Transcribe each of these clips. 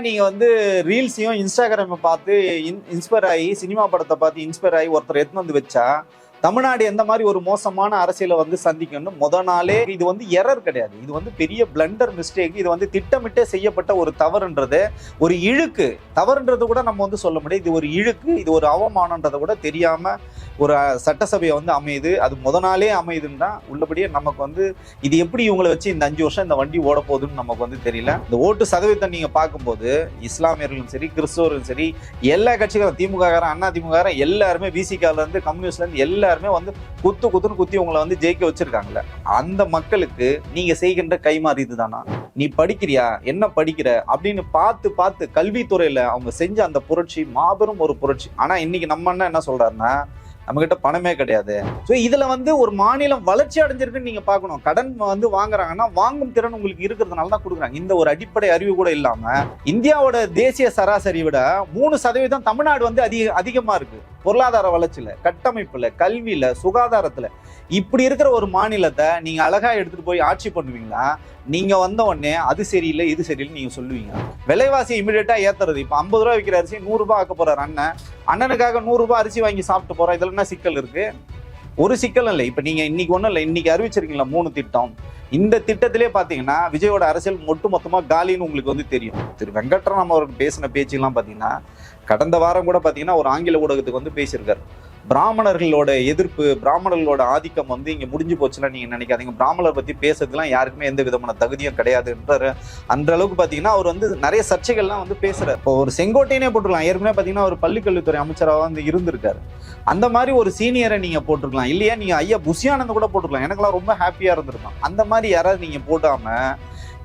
நீங்க வந்து ரீல்ஸையும் இன்ஸ்டாகிராமை பார்த்து இன்ஸ்பயர் ஆகி சினிமா படத்தை பார்த்து இன்ஸ்பயர் ஆகி ஒருத்தர் எடுத்து வந்து வச்சா தமிழ்நாடு எந்த மாதிரி ஒரு மோசமான அரசியலை வந்து சந்திக்கணும் முத நாளே இது வந்து எரர் கிடையாது. இது வந்து பெரிய பிளண்டர் மிஸ்டேக். இது வந்து திட்டமிட்டே செய்யப்பட்ட ஒரு தவறுன்றது, ஒரு இழுக்கு. தவறுன்றது கூட நம்ம வந்து சொல்ல முடியாது. இது ஒரு இழுக்கு, இது ஒரு அவமானன்றதை கூட தெரியாம ஒரு சட்டசபையை வந்து அமையுது. அது முத நாளே அமையுதுன்னா உள்ளபடியே நமக்கு வந்து இது எப்படி இவங்களை வச்சு இந்த 5 வருஷம் இந்த வண்டி ஓட போகுதுன்னு நமக்கு வந்து தெரியல. இந்த ஓட்டு சதவீதத்தை நீங்க பார்க்கும்போது இஸ்லாமியர்களும் சரி, கிறிஸ்தவர்களும் சரி, எல்லா கட்சிகளும், திமுக அண்ணா திமுக எல்லாருமே, விசிகால இருந்து கம்யூனிஸ்ட்ல இருந்து எல்லாருமே வந்து குத்துன்னு குத்தி உங்களை வந்து ஜெயிக்க வச்சிருக்காங்கல்ல. அந்த மக்களுக்கு நீங்க செய்கின்ற கைமாறி இதுதானா? நீ படிக்கிறியா, என்ன படிக்கிற அப்படின்னு பார்த்து கல்வித்துறையில அவங்க செஞ்ச அந்த புரட்சி மாபெரும் ஒரு புரட்சி. ஆனா இன்னைக்கு நம்ம என்ன சொல்றாருன்னா, நம்ம கிட்ட பணமே கிடையாது. ஸோ இதுல வந்து ஒரு மாநிலம் வளர்ச்சி அடைஞ்சிருக்குன்னு நீங்க பார்க்கணும். கடன் வந்து வாங்குறாங்கன்னா வாங்கும் திறன் உங்களுக்கு இருக்கிறதுனால தான் கொடுக்குறாங்க. இந்த ஒரு அடிப்படை அறிவு கூட இல்லாம இந்தியாவோட தேசிய சராசரி விட 3% தமிழ்நாடு வந்து அதிகமா இருக்கு. பொருளாதார வளர்ச்சியில, கட்டமைப்புல, கல்வியில, சுகாதாரத்துல. இப்படி இருக்கிற ஒரு மாநிலத்தை நீங்க அழகா எடுத்துட்டு போய் ஆட்சி பண்ணுவீங்களா? நீங்க வந்த உடனே அது சரியில்லை இது சரியில்லை நீங்க சொல்லுவீங்க. விலைவாசி இமீடியட்டா ஏத்துறது. இப்ப 50 ரூபாய் விற்கிற அரிசி 100 ரூபாய் ஆக்க போறாரு அண்ணனுக்காக 100 ரூபாய் அரிசி வாங்கி சாப்பிட்டு போறோம். இதுல என்ன சிக்கல் இருக்கு? ஒரு சிக்கல் இல்லை. இப்ப நீங்க இன்னைக்கு ஒண்ணும் இல்லை, இன்னைக்கு அறிவிச்சிருக்கீங்களா 3 திட்டம். இந்த திட்டத்திலே பாத்தீங்கன்னா விஜயோட அரசியல் மொத்தமா காலின்னு உங்களுக்கு வந்து தெரியும். திரு வெங்கட்ராமன் அவருக்கு பேசின பேச்சுலாம் பாத்தீங்கன்னா, கடந்த வாரம் கூட பாத்தீங்கன்னா ஒரு ஆங்கில ஊடகத்துக்கு வந்து பேசியிருக்காரு. பிராமணர்களோட எதிர்ப்பு, பிராமணர்களோட ஆதிக்கம் வந்து இங்க முடிஞ்சு போச்சுன்னா நீங்க நினைக்காதீங்க. பிராமணர் பத்தி பேசுறதுலாம் யாருக்குமே எந்த விதமான தகுதியும் கிடையாதுன்றாரு. அந்த அளவுக்கு பாத்தீங்கன்னா அவர் வந்து நிறைய சர்ச்சைகள்லாம் வந்து பேசுறாரு. இப்போ ஒரு செங்கோட்டையனே போட்டுருக்கலாம். ஏற்கனவே பாத்தீங்கன்னா ஒரு பள்ளிக்கல்வித்துறை அமைச்சராக வந்து இருந்திருக்காரு. அந்த மாதிரி ஒரு சீனியரை நீங்க போட்டிருக்கலாம். இல்லையா நீங்க ஐயா புஷியானந்த கூட போட்டுருக்கலாம். எனக்கெல்லாம் ரொம்ப ஹாப்பியா இருந்திருக்கும். அந்த மாதிரி யாராவது நீங்க போடாம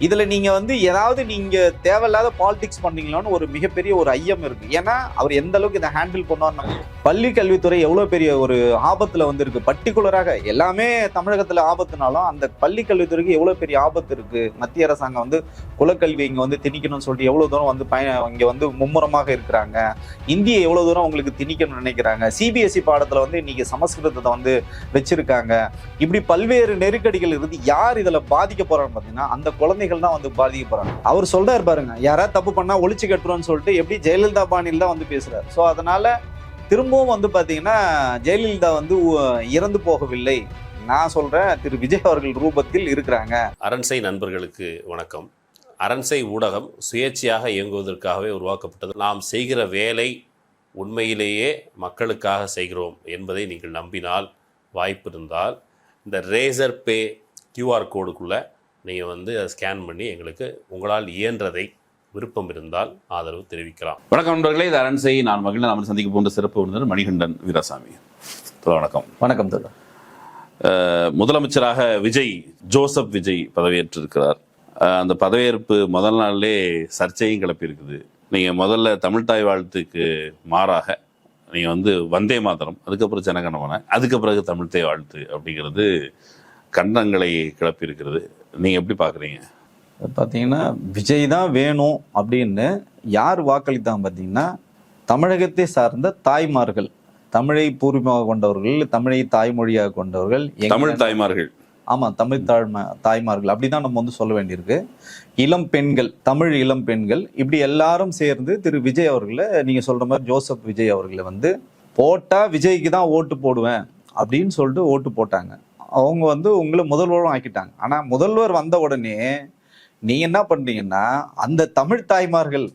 இதுல நீங்க வந்து ஏதாவது நீங்க தேவையில்லாத பாலிடிக்ஸ் பண்ணீங்களான்னு ஒரு மிகப்பெரிய ஒரு ஐயம் இருக்கு. ஏன்னா அவர் எந்த அளவுக்கு இதை ஹேண்டில் பண்ணுவார். பள்ளி கல்வித்துறை எவ்வளவு பெரிய ஒரு ஆபத்துல வந்து இருக்கு. பர்டிகுலராக எல்லாமே தமிழகத்துல ஆபத்துனாலும் அந்த பள்ளி கல்வித்துறைக்கு எவ்வளவு பெரிய ஆபத்து இருக்கு. மத்திய அரசாங்கம் வந்து குலக்கல்வி இங்க வந்து திணிக்கணும்னு சொல்லிட்டு எவ்வளவு தூரம் வந்து இங்க வந்து மும்முரமாக இருக்கிறாங்க. இந்தியை எவ்வளவு தூரம் உங்களுக்கு திணிக்கணும்னு நினைக்கிறாங்க. சிபிஎஸ்இ பாடத்துல வந்து இன்னைக்கு சமஸ்கிருதத்தை வந்து வச்சிருக்காங்க. இப்படி பல்வேறு நெருக்கடிகள் இருந்து யார் இதுல பாதிக்க போறான்னு பாத்தீங்கன்னா அந்த குழந்தைகள் தான் வந்து பாதிக்கப்படுறாங்க. அவர் சொல்றாரு பாருங்க, யாராவது தப்பு பண்ணா ஒழிச்சு கட்டுறோம்னு சொல்லிட்டு எப்படி ஜெயலலிதா பாணியில் தான் வந்து பேசுறாரு. ஸோ அதனால திரும்பவும் வந்து பாத்தீங்கன்னா ஜெயலலிதா வந்து இறந்து போகவில்லை. நான் சொல்றேன், திரு விஜய் அவர்கள் ரூபத்தில் இருக்கிறாங்க. அரண்சை நண்பர்களுக்கு வணக்கம். அரண்சை ஊடகம் சுயேட்சையாக இயங்குவதற்காகவே உருவாக்கப்பட்டது. நாம் செய்கிற வேலை உண்மையிலேயே மக்களுக்காக செய்கிறோம் என்பதை நீங்கள் நம்பினால், வாய்ப்பு இருந்தால் இந்த ரேசர் பே QR கோடுக்குள்ளே நீங்கள் வந்து அதை ஸ்கேன் பண்ணி எங்களுக்கு உங்களால் இயன்றதை விருப்பம் இருந்தால் ஆதரவு தெரிவிக்கலாம். வணக்கம் நண்பர்களே, இது அரண்சை. நான் மகிழ்ந்து நம்ம சந்திக்க போன்ற சிறப்பு விருந்தினர் மணிகண்டன் வீராசாமி. வணக்கம். வணக்கம் தோழர். முதலமைச்சராக ஜோசப் விஜய் பதவியேற்றிருக்கிறார். அந்த பதவியேற்பு முதல் நாளிலே சர்ச்சையும் கிளப்பியிருக்குது. நீங்கள் முதல்ல தமிழ்தாய் வாழ்த்துக்கு மாறாக நீங்கள் வந்து வந்தே மாதரம், அதுக்கப்புறம் ஜனகணமன, அதுக்கு பிறகு தமிழ்தாய் வாழ்த்து அப்படிங்கிறது கண்டனங்களை கிளப்பியிருக்கிறது. நீங்கள் எப்படி பார்க்குறீங்க? பார்த்தீங்கன்னா விஜய் தான் வேணும் அப்படின்னு யார் வாக்களித்தாங்க பார்த்தீங்கன்னா, தமிழகத்தை சார்ந்த தாய்மார்கள், தமிழை பூர்வமாக கொண்டவர்கள், தமிழை தாய்மொழியாக கொண்டவர்கள், தமிழ் தாய்மார்கள். ஆமாம், தமிழ் தாய்மார்கள் அப்படிதான் நம்ம வந்து சொல்ல வேண்டியிருக்கு. இளம் பெண்கள், தமிழ் இளம் பெண்கள், இப்படி எல்லாரும் சேர்ந்து திரு விஜய் அவர்களை, நீங்கள் சொல்கிற மாதிரி ஜோசப் விஜய் அவர்களை வந்து போட்டால் விஜய்க்கு தான் ஓட்டு போடுவேன் அப்படின்னு சொல்லிட்டு ஓட்டு போட்டாங்க. அவங்க வந்து உங்களை முதல்வரும் ஆக்கிட்டாங்க. ஆனால் முதல்வர் வந்த உடனே நீங்க என்ன பண்றீங்கன்னா, அந்த தமிழ் தாய்மார்கள்,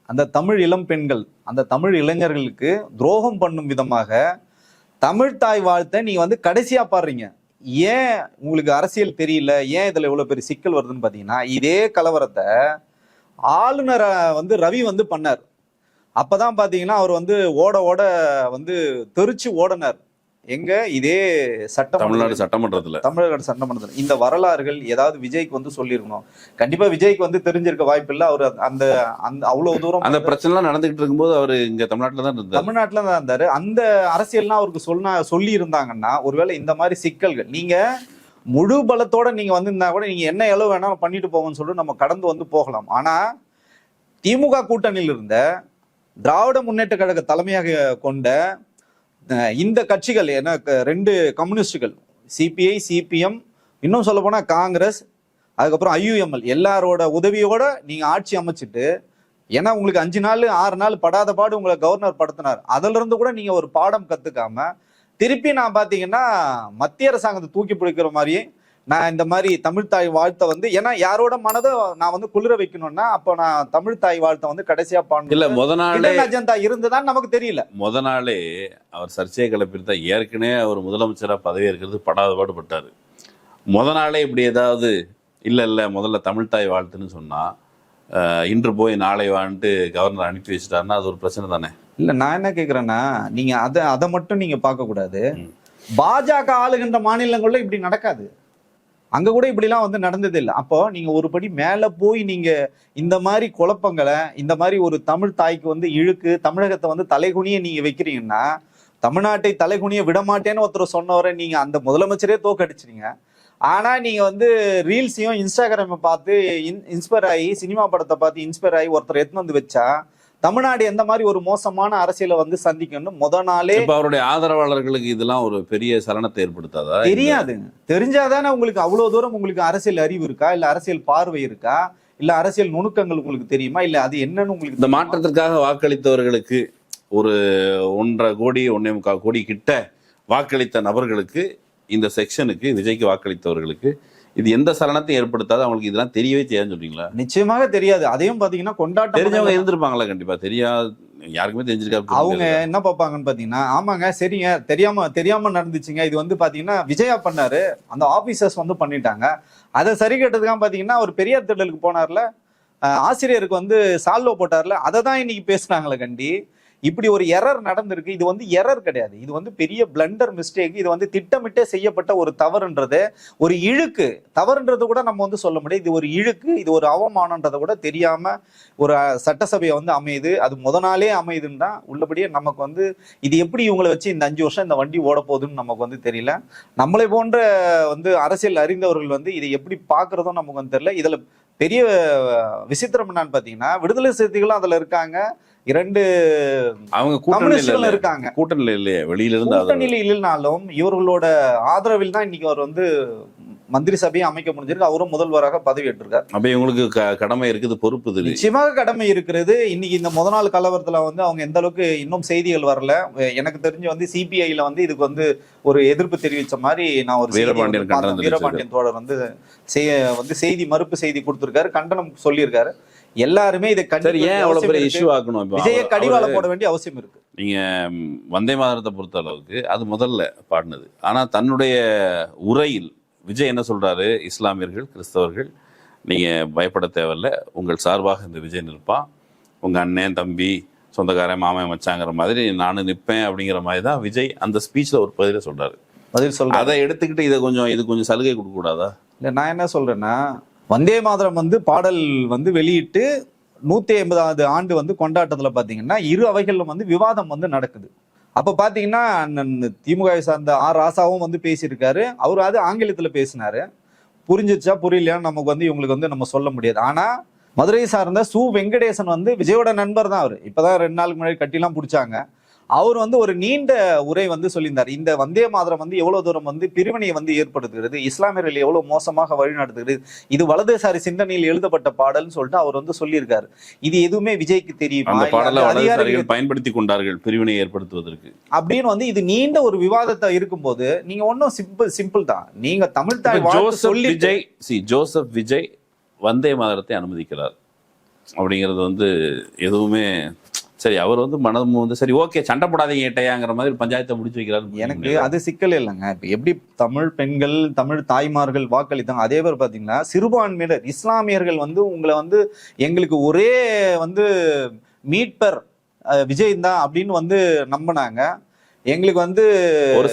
அந்த தமிழ் இளம் பெண்கள், அந்த தமிழ் இளைஞர்களுக்கு துரோகம் பண்ணும் விதமாக தமிழ் தாய் வாழ்த்தை நீங்க வந்து கடைசியா பாடுறீங்க. ஏன் உங்களுக்கு அரசியல் தெரியல? ஏன் இதுல இவ்வளவு பெரிய சிக்கல் வருதுன்னு பாத்தீங்கன்னா, இதே கலவரத்தை ஆளுநரை வந்து ரவி வந்து பண்ணார். அப்பதான் பாத்தீங்கன்னா அவர் வந்து ஓட வந்து தெரிச்சு ஓடினார். எங்க இதே தமிழ்நாடு சட்டமன்றத்தில். இந்த வரலாறுகள் ஏதாவது விஜய்க்கு வந்து சொல்லியிருக்கணும். கண்டிப்பா விஜய்க்கு வந்து தெரிஞ்சிருக்க வாய்ப்பு இல்லை. அவர் அந்த அவ்வளவு தூரம் அந்த பிரச்சனை நடந்துகிட்டு இருக்கும்போது அவர் இங்க தமிழ்நாட்டுல தான் இருந்தாரு. அந்த அரசியல்லாம் அவருக்கு சொல்லி இருந்தாங்கன்னா ஒருவேளை இந்த மாதிரி சிக்கல்கள், நீங்க முழு பலத்தோட நீங்க வந்திருந்தா கூட நீங்க என்ன எவ்வளவு வேணாலும் பண்ணிட்டு போங்கன்னு சொல்லிட்டு நம்ம கடந்து வந்து போகலாம். ஆனா திமுக கூட்டணியில் இருந்த திராவிட முன்னேற்ற கழக தலைமையாக கொண்ட இந்த கட்சிகள், ஏன்னா 2 கம்யூனிஸ்டுகள், சிபிஐ, சிபிஎம், இன்னும் சொல்ல போனா காங்கிரஸ், அதுக்கப்புறம் IUML, எல்லாரோட உதவியோட நீங்க ஆட்சி அமைச்சிட்டு ஏன்னா உங்களுக்கு 5 நாள் 6 நாள் படாத பாடு உங்களை கவர்னர் படுத்தினார். அதுல இருந்து கூட நீங்க ஒரு பாடம் கத்துக்காம திருப்பி நான் பாத்தீங்கன்னா மத்திய அரசாங்கத்தை தூக்கி பிடிக்கிற மாதிரியே நான் இந்த மாதிரி தமிழ் தாய் வாழ்த்தை வந்து, ஏன்னா யாரோட மனதை நான் வந்து குளிர வைக்கணும்னா அப்ப நான் தமிழ் தாய் வாழ்த்தை வந்து கடைசியா இல்ல பாடணும் அஜெண்டா இருந்துதான் நமக்கு தெரியல. முத நாளே அவர் சர்ச்சையை கிளப்பியிருந்தா ஏற்கனவே அவர் முதலமைச்சரா பதவி இருக்கிறது படாத பாடுபட்டாரு. முத நாளே இப்படி ஏதாவது இல்ல முதல்ல தமிழ் தாய் வாழ்த்துன்னு சொன்னா இன்று போய் நாளை வான்ட்டு கவர்னர் அனுப்பி வச்சுட்டாருன்னா அது ஒரு பிரச்சனை தானே. இல்ல நான் என்ன கேக்குறேன்னா, நீங்க அதை மட்டும் நீங்க பார்க்க கூடாது. பாஜக ஆளுகின்ற மாநிலங்கள்ல இப்படி நடக்காது. அங்க கூட இப்படிலாம் வந்து நடந்தது இல்லை. அப்போ நீங்க ஒரு படி மேல போய் நீங்க இந்த மாதிரி குழப்பங்களை, இந்த மாதிரி ஒரு தமிழ் தாய்க்கு வந்து இழுக்கு தமிழகத்தை வந்து தலைகுனிய நீங்க வைக்கிறீங்கன்னா, தமிழ்நாட்டை தலைகுனிய விடமாட்டேன்னு ஒருத்தர் சொன்னவரை நீங்க அந்த முதலமைச்சரே தோக்கடிச்சிருங்க. ஆனா நீங்க வந்து ரீல்ஸையும் இன்ஸ்டாகிராமை பார்த்து இன்ஸ்பயர் ஆகி, சினிமா படத்தை பார்த்து இன்ஸ்பயர் ஆகி ஒருத்தர் எடுத்து வந்து வச்சா தமிழ்நாடு எந்த மாதிரி ஒரு மோசமான அரசியலை வந்து சந்திக்கணும் முத நாளே. அவருடைய ஆதரவாளர்களுக்கு இதெல்லாம் ஒரு பெரிய சலனத்தை ஏற்படுத்தாதா? தெரியாதுங்க. தெரிஞ்சாதானே உங்களுக்கு அவ்வளவு தூரம் உங்களுக்கு அரசியல் அறிவு இருக்கா, இல்ல அரசியல் பார்வை இருக்கா, இல்ல அரசியல் நுணுக்கங்கள் உங்களுக்கு தெரியுமா, இல்ல அது என்னன்னு உங்களுக்கு. இந்த மாற்றத்திற்காக வாக்களித்தவர்களுக்கு ஒரு 1.5 கோடி 1.25 கோடி கிட்ட வாக்களித்த நபர்களுக்கு, இந்த செக்ஷனுக்கு விஜய்க்கு வாக்களித்தவர்களுக்கு இது எந்த சலனத்தையும் ஏற்படுத்தாது. அவங்களுக்கு இதெல்லாம் தெரியவே தெரியாதுன்னு சொல்றீங்களா? நிச்சயமாக தெரியாது. அதையும் பாத்தீங்கன்னா கொண்டாட்டம் தெரிஞ்சவங்க இருந்திருப்பாங்களா? கண்டிப்பா தெரியாது, யாருக்குமே தெரிஞ்சிருக்காரு. அவங்க என்ன பார்ப்பாங்கன்னு பாத்தீங்கன்னா, ஆமாங்க சரிங்க தெரியாம நடந்துச்சுங்க, இது வந்து பாத்தீங்கன்னா விஜயா பண்ணாரு, அந்த ஆபீசர்ஸ் வந்து பண்ணிட்டாங்க, அதை சரி கட்டுறதுக்காக பாத்தீங்கன்னா ஒரு பெரியார் திடலுக்கு போனார்ல, ஆசிரியருக்கு வந்து சால்வோ போட்டார்ல, அதை தான் இன்னைக்கு பேசுனாங்களே கண்டி. இப்படி ஒரு எரர் நடந்திருக்கு. இது வந்து எரர் கிடையாது, இது வந்து பெரிய பிளண்டர் மிஸ்டேக். இது வந்து திட்டமிட்டே செய்யப்பட்ட ஒரு தவறுன்றது, ஒரு இழுக்கு. தவறுன்றது கூட நம்ம வந்து சொல்ல முடியாது, இது ஒரு இழுக்கு, இது ஒரு அவமானன்றதை கூட தெரியாம ஒரு சட்டசபையை வந்து அமையுது. அது முத நாளே அமையுதுன்னு தான் உள்ளபடியே நமக்கு வந்து இது எப்படி இவங்களை வச்சு இந்த 5 வருஷம் இந்த வண்டி ஓட போகுதுன்னு நமக்கு வந்து தெரியல. நம்மளை போன்ற வந்து அரசியல் அறிந்தவர்கள் வந்து இதை எப்படி பாக்குறதும் நமக்கு வந்து தெரியல. இதுல பெரிய விசித்திரம் என்னன்னு பாத்தீங்கன்னா, விடுதலை சிறுத்தைகளும் அதுல இருக்காங்க, 2 அவங்க கம்யூனிஸ்டுகளும் இருக்காங்க. கூட்டணியில இல்லையே, வெளியில இருந்து கூட்டணியில இல்லைனாலும் இவர்களோட ஆதரவில் தான் இன்னைக்கு அவர் வந்து மந்திரி சபையை அமைக்க முடிஞ்சிருக்கு. அவரும் முதல்வராக பதவி ஏற்றிருக்காரு. அப்ப இவங்களுக்கு கடமை இருக்குது, பொறுப்பு இது. நிச்சயமாக கடமை இருக்கிறது. இன்னைக்கு இந்த முத நாள் கலவரத்துல வந்து அவங்க எந்த அளவுக்கு இன்னும் செய்திகள் வரல. எனக்கு தெரிஞ்சு வந்து சிபிஐல வந்து இதுக்கு வந்து ஒரு எதிர்ப்பு தெரிவிச்ச மாதிரி நான் ஒரு வீரபாண்டியன் தோழர் வந்து செய்தி மறுப்பு செய்தி கொடுத்திருக்காரு, கண்டனம் சொல்லியிருக்காரு. எல்லாருமே இதை விஜய கடிவாளம் போட வேண்டிய அவசியம் இருக்கு. நீங்க வந்தே மாதரத்தை பொறுத்த அளவுக்கு அது முதல்ல பாடினது. ஆனா தன்னுடைய உரையில் விஜய் என்ன சொல்றாரு, இஸ்லாமியர்கள் கிறிஸ்தவர்கள் நீங்க பயப்பட தேவையில்ல, உங்கள் சார்பாக இந்த விஜய் நிற்பான், உங்க அண்ணன் தம்பி சொந்தக்காரன் மாமன் மச்சாங்கிற மாதிரி நானும் நிற்பேன் அப்படிங்கிற மாதிரி தான் விஜய் அந்த ஸ்பீச்ல ஒரு பதில் சொல்றாரு. அதை எடுத்துக்கிட்டு இது கொஞ்சம் சலுகை கொடுக்க கூடாதா? இல்ல நான் என்ன சொல்றேன்னா, வந்தே மாதரம் வந்து பாடல் வந்து வெளியிட்டு 150வது ஆண்டு வந்து கொண்டாட்டத்துல பாத்தீங்கன்னா இரு அவைகளிலும் வந்து விவாதம் வந்து நடக்குது. அப்ப பாத்தீங்கன்னா திமுக சார்ந்த ஆர் ராசாவும் வந்து பேசியிருக்காரு. அவரு அது ஆங்கிலத்துல பேசினாரு. புரிஞ்சிச்சா புரியலையான்னு நமக்கு வந்து இவங்களுக்கு வந்து நம்ம சொல்ல முடியாது. ஆனா மதுரை சார்ந்த சு வெங்கடேசன் வந்து விஜயோட நண்பர் தான். அவரு இப்பதான் 2 நாளுக்கு முன்னாடி கட்டிலாம் பிடிச்சாங்க. அவர் வந்து ஒரு நீண்ட உரை வந்து சொல்லியிருந்தார். இந்த வந்தே மாதரம் வந்து எவ்வளவு தூரம் வந்து பிரிவினையை வந்து ஏற்படுத்துகிறது, இஸ்லாமியர்கள் எவ்வளவு மோசமாக வழிநடத்துகிறது, இது வலதுசாரி சிந்தனையில் எழுதப்பட்ட பாடல்னு சொல்லிட்டு அவர் வந்து சொல்லியிருக்காரு. இது எதுவுமே விஜய்க்கு தெரியுமா, அதிகாரிகள் பயன்படுத்தி கொண்டார்கள் பிரிவினையை ஏற்படுத்துவதற்கு அப்படின்னு வந்து இது நீண்ட ஒரு விவாதத்தை இருக்கும்போது நீங்க ஒன்னும் சிம்பிள் தான். நீங்க தமிழ் தாய் ஜோசப் விஜய் வந்தே மாதரத்தை அனுமதிக்கிறார் அப்படிங்கிறது வந்து எதுவுமே சரி. அவர் வந்து மனம் வந்து சரி ஓகே சண்டை போடாதீங்க ஏட்டையாங்கிற மாதிரி பஞ்சாயத்தை முடிச்சு வைக்கிறாரு. எனக்கு அது சிக்கல் இல்லைங்க. இப்ப எப்படி தமிழ் பெண்கள் தமிழ் தாய்மார்கள் வாக்களித்தாங்க, அதே மாதிரி பாத்தீங்கன்னா சிறுபான்மையினர் இஸ்லாமியர்கள் வந்து உங்களை வந்து எங்களுக்கு ஒரே வந்து மீட்பர் விஜய் தான் அப்படின்னு வந்து நம்பினாங்க. எங்களுக்கு வந்து ஒரு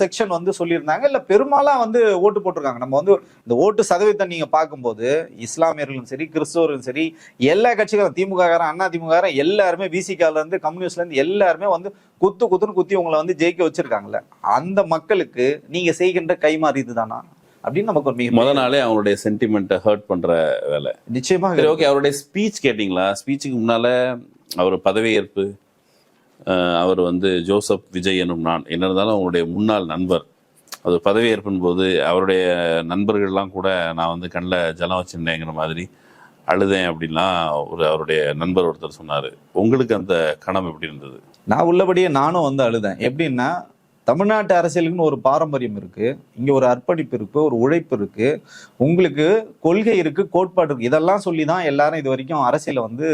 செக்ஷன் வந்து சொல்லியிருந்தாங்க. இல்ல பெரும்பாலும் வந்து ஓட்டு போட்டிருக்காங்க. நம்ம வந்து இந்த ஓட்டு சதவீதத்தை நீங்க பார்க்கும்போது இஸ்லாமியர்களும் சரி கிறிஸ்தவர்களும் சரி எல்லா கட்சிகளும் திமுக அண்ணா திமுக எல்லாருமே விசிகால இருந்து கம்யூனிஸ்ட்ல இருந்து எல்லாருமே வந்து குத்துன்னு குத்தி உங்களை வந்து ஜெயிக்க வச்சிருக்காங்கல்ல. அந்த மக்களுக்கு நீங்க செய்கின்ற கைமாறி இதுதானா அப்படின்னு நமக்கு ஒரு முதல் நாளே அவங்களுடைய சென்டிமெண்ட்டை ஹர்ட் பண்ற வேலை. நிச்சயமாக. ஓகே, அவருடைய ஸ்பீச் கேட்டீங்களா? ஸ்பீச்சுக்கு முன்னால அவர் பதவியேற்பு, அவர் வந்து ஜோசப் விஜய் எனும் நான் என்ன இருந்தாலும் அவங்களுடைய முன்னாள் நண்பர், அது பதவியேற்பின் போது அவருடைய நண்பர்கள்லாம் கூட நான் வந்து கண்ணில் ஜலம் வச்சுருந்தேங்கிற மாதிரி அழுதேன் அப்படின்லாம் அவருடைய நண்பர் ஒருத்தர் சொன்னார். உங்களுக்கு அந்த கணம் எப்படி இருந்தது? நான் உள்ளபடியே நானும் வந்து அழுதேன். எப்படின்னா, தமிழ்நாட்டு அரசியலுக்குன்னு ஒரு பாரம்பரியம் இருக்கு, இங்க ஒரு அர்ப்பணிப்பு இருக்கு, ஒரு உழைப்பு இருக்கு, உங்களுக்கு கொள்கை இருக்கு, கோட்பாடு இருக்கு. இதெல்லாம் சொல்லி தான் எல்லாரும் இது வரைக்கும் அரசியலை வந்து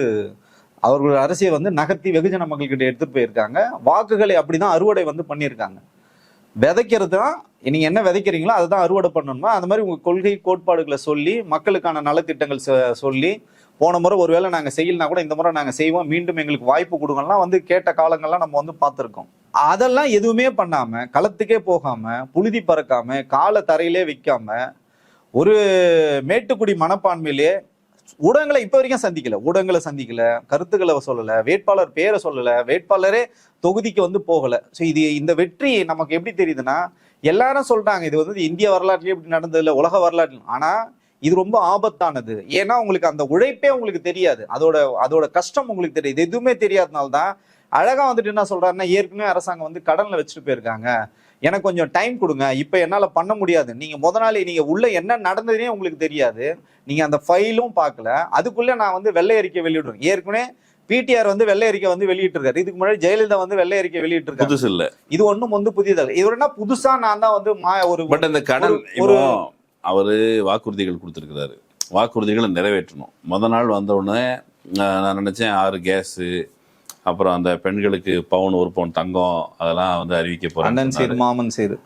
அவர்கள் அரசியல் வந்து நகர்த்தி வெகுஜன மக்கள்கிட்ட எடுத்துட்டு போயிருக்காங்க. வாக்குகளை அப்படிதான் அறுவடை வந்து பண்ணியிருக்காங்க. விதைக்கிறது தான், நீங்க என்ன விதைக்கிறீங்களோ அதை தான் அறுவடை பண்ணணுமா, அந்த மாதிரி உங்க கொள்கை கோட்பாடுகளை சொல்லி மக்களுக்கான நலத்திட்டங்கள் சொல்லி, போன முறை ஒருவேளை நாங்க செய்யலனா கூட இந்த முறை நாங்க செய்வோம், மீண்டும் எங்களுக்கு வாய்ப்பு கொடுங்கலாம் வந்து கேட்ட காலங்கள்லாம் நம்ம வந்து பார்த்துருக்கோம். அதெல்லாம் எதுவுமே பண்ணாம, களத்துக்கே போகாம, புழுதி பறக்காம, காலை தரையிலே வைக்காம, ஒரு மேட்டுக்குடி மனப்பான்மையிலே ஊடகங்களை இப்ப வரைக்கும் சந்திக்கல, கருத்துக்களை சொல்லல, வேட்பாளர் பேரை சொல்லல, வேட்பாளரே தொகுதிக்கு வந்து போகல. ஸோ இந்த வெற்றி நமக்கு எப்படி தெரியுதுன்னா, எல்லாரும் சொல்றாங்க இது வந்து இந்திய வரலாற்றுலயே இப்படி நடந்தது இல்லை, உலக வரலாற்று. ஆனா இது ரொம்ப ஆபத்தானது. ஏன்னா உங்களுக்கு அந்த உழைப்பே உங்களுக்கு தெரியாது, அதோட கஷ்டம் உங்களுக்கு தெரியுது. எதுவுமே தெரியாதனால்தான் அழகா வந்துட்டு என்ன சொல்றாருன்னா, ஏற்கனவே அரசாங்கம் வந்து கடன்ல வச்சுட்டு போயிருக்காங்க, எனக்கு கொஞ்சம் டைம் கொடுங்க, இப்ப என்னால பண்ண முடியாது. நீங்க முத நாள் நீங்க உள்ள என்ன நடந்ததுனே உங்களுக்கு தெரியாது, நீங்க அந்த ஃபைலும் பார்க்கல, அதுக்குள்ள நான் வந்து வெள்ளை அறிக்கை வெளியிடுறேன். ஏற்கனவே பிடிஆர் வந்து வெள்ளை அறிக்கை வந்து வெளியிட்டு இருக்காரு, இதுக்கு முன்னாடி ஜெயலலிதா வந்து வெள்ளை அறிக்கை வெளியிட்டு இருக்காரு. புதுசு இல்ல இது, ஒண்ணும் வந்து புதியதாக. இது என்ன புதுசா நான் தான் வந்து ஒரு பட் அந்த கடன் அவரு வாக்குறுதிகள் கொடுத்திருக்கிறாரு, வாக்குறுதிகளை நிறைவேற்றணும். முத நாள் வந்த உடனே நான் நினைச்சேன் 6 கேஸு, அப்புறம் அந்த பெண்களுக்கு பவுன் 1 பவுன் தங்கம் அதெல்லாம் வந்து அறிவிக்க போறாங்க. மாமன் செய்து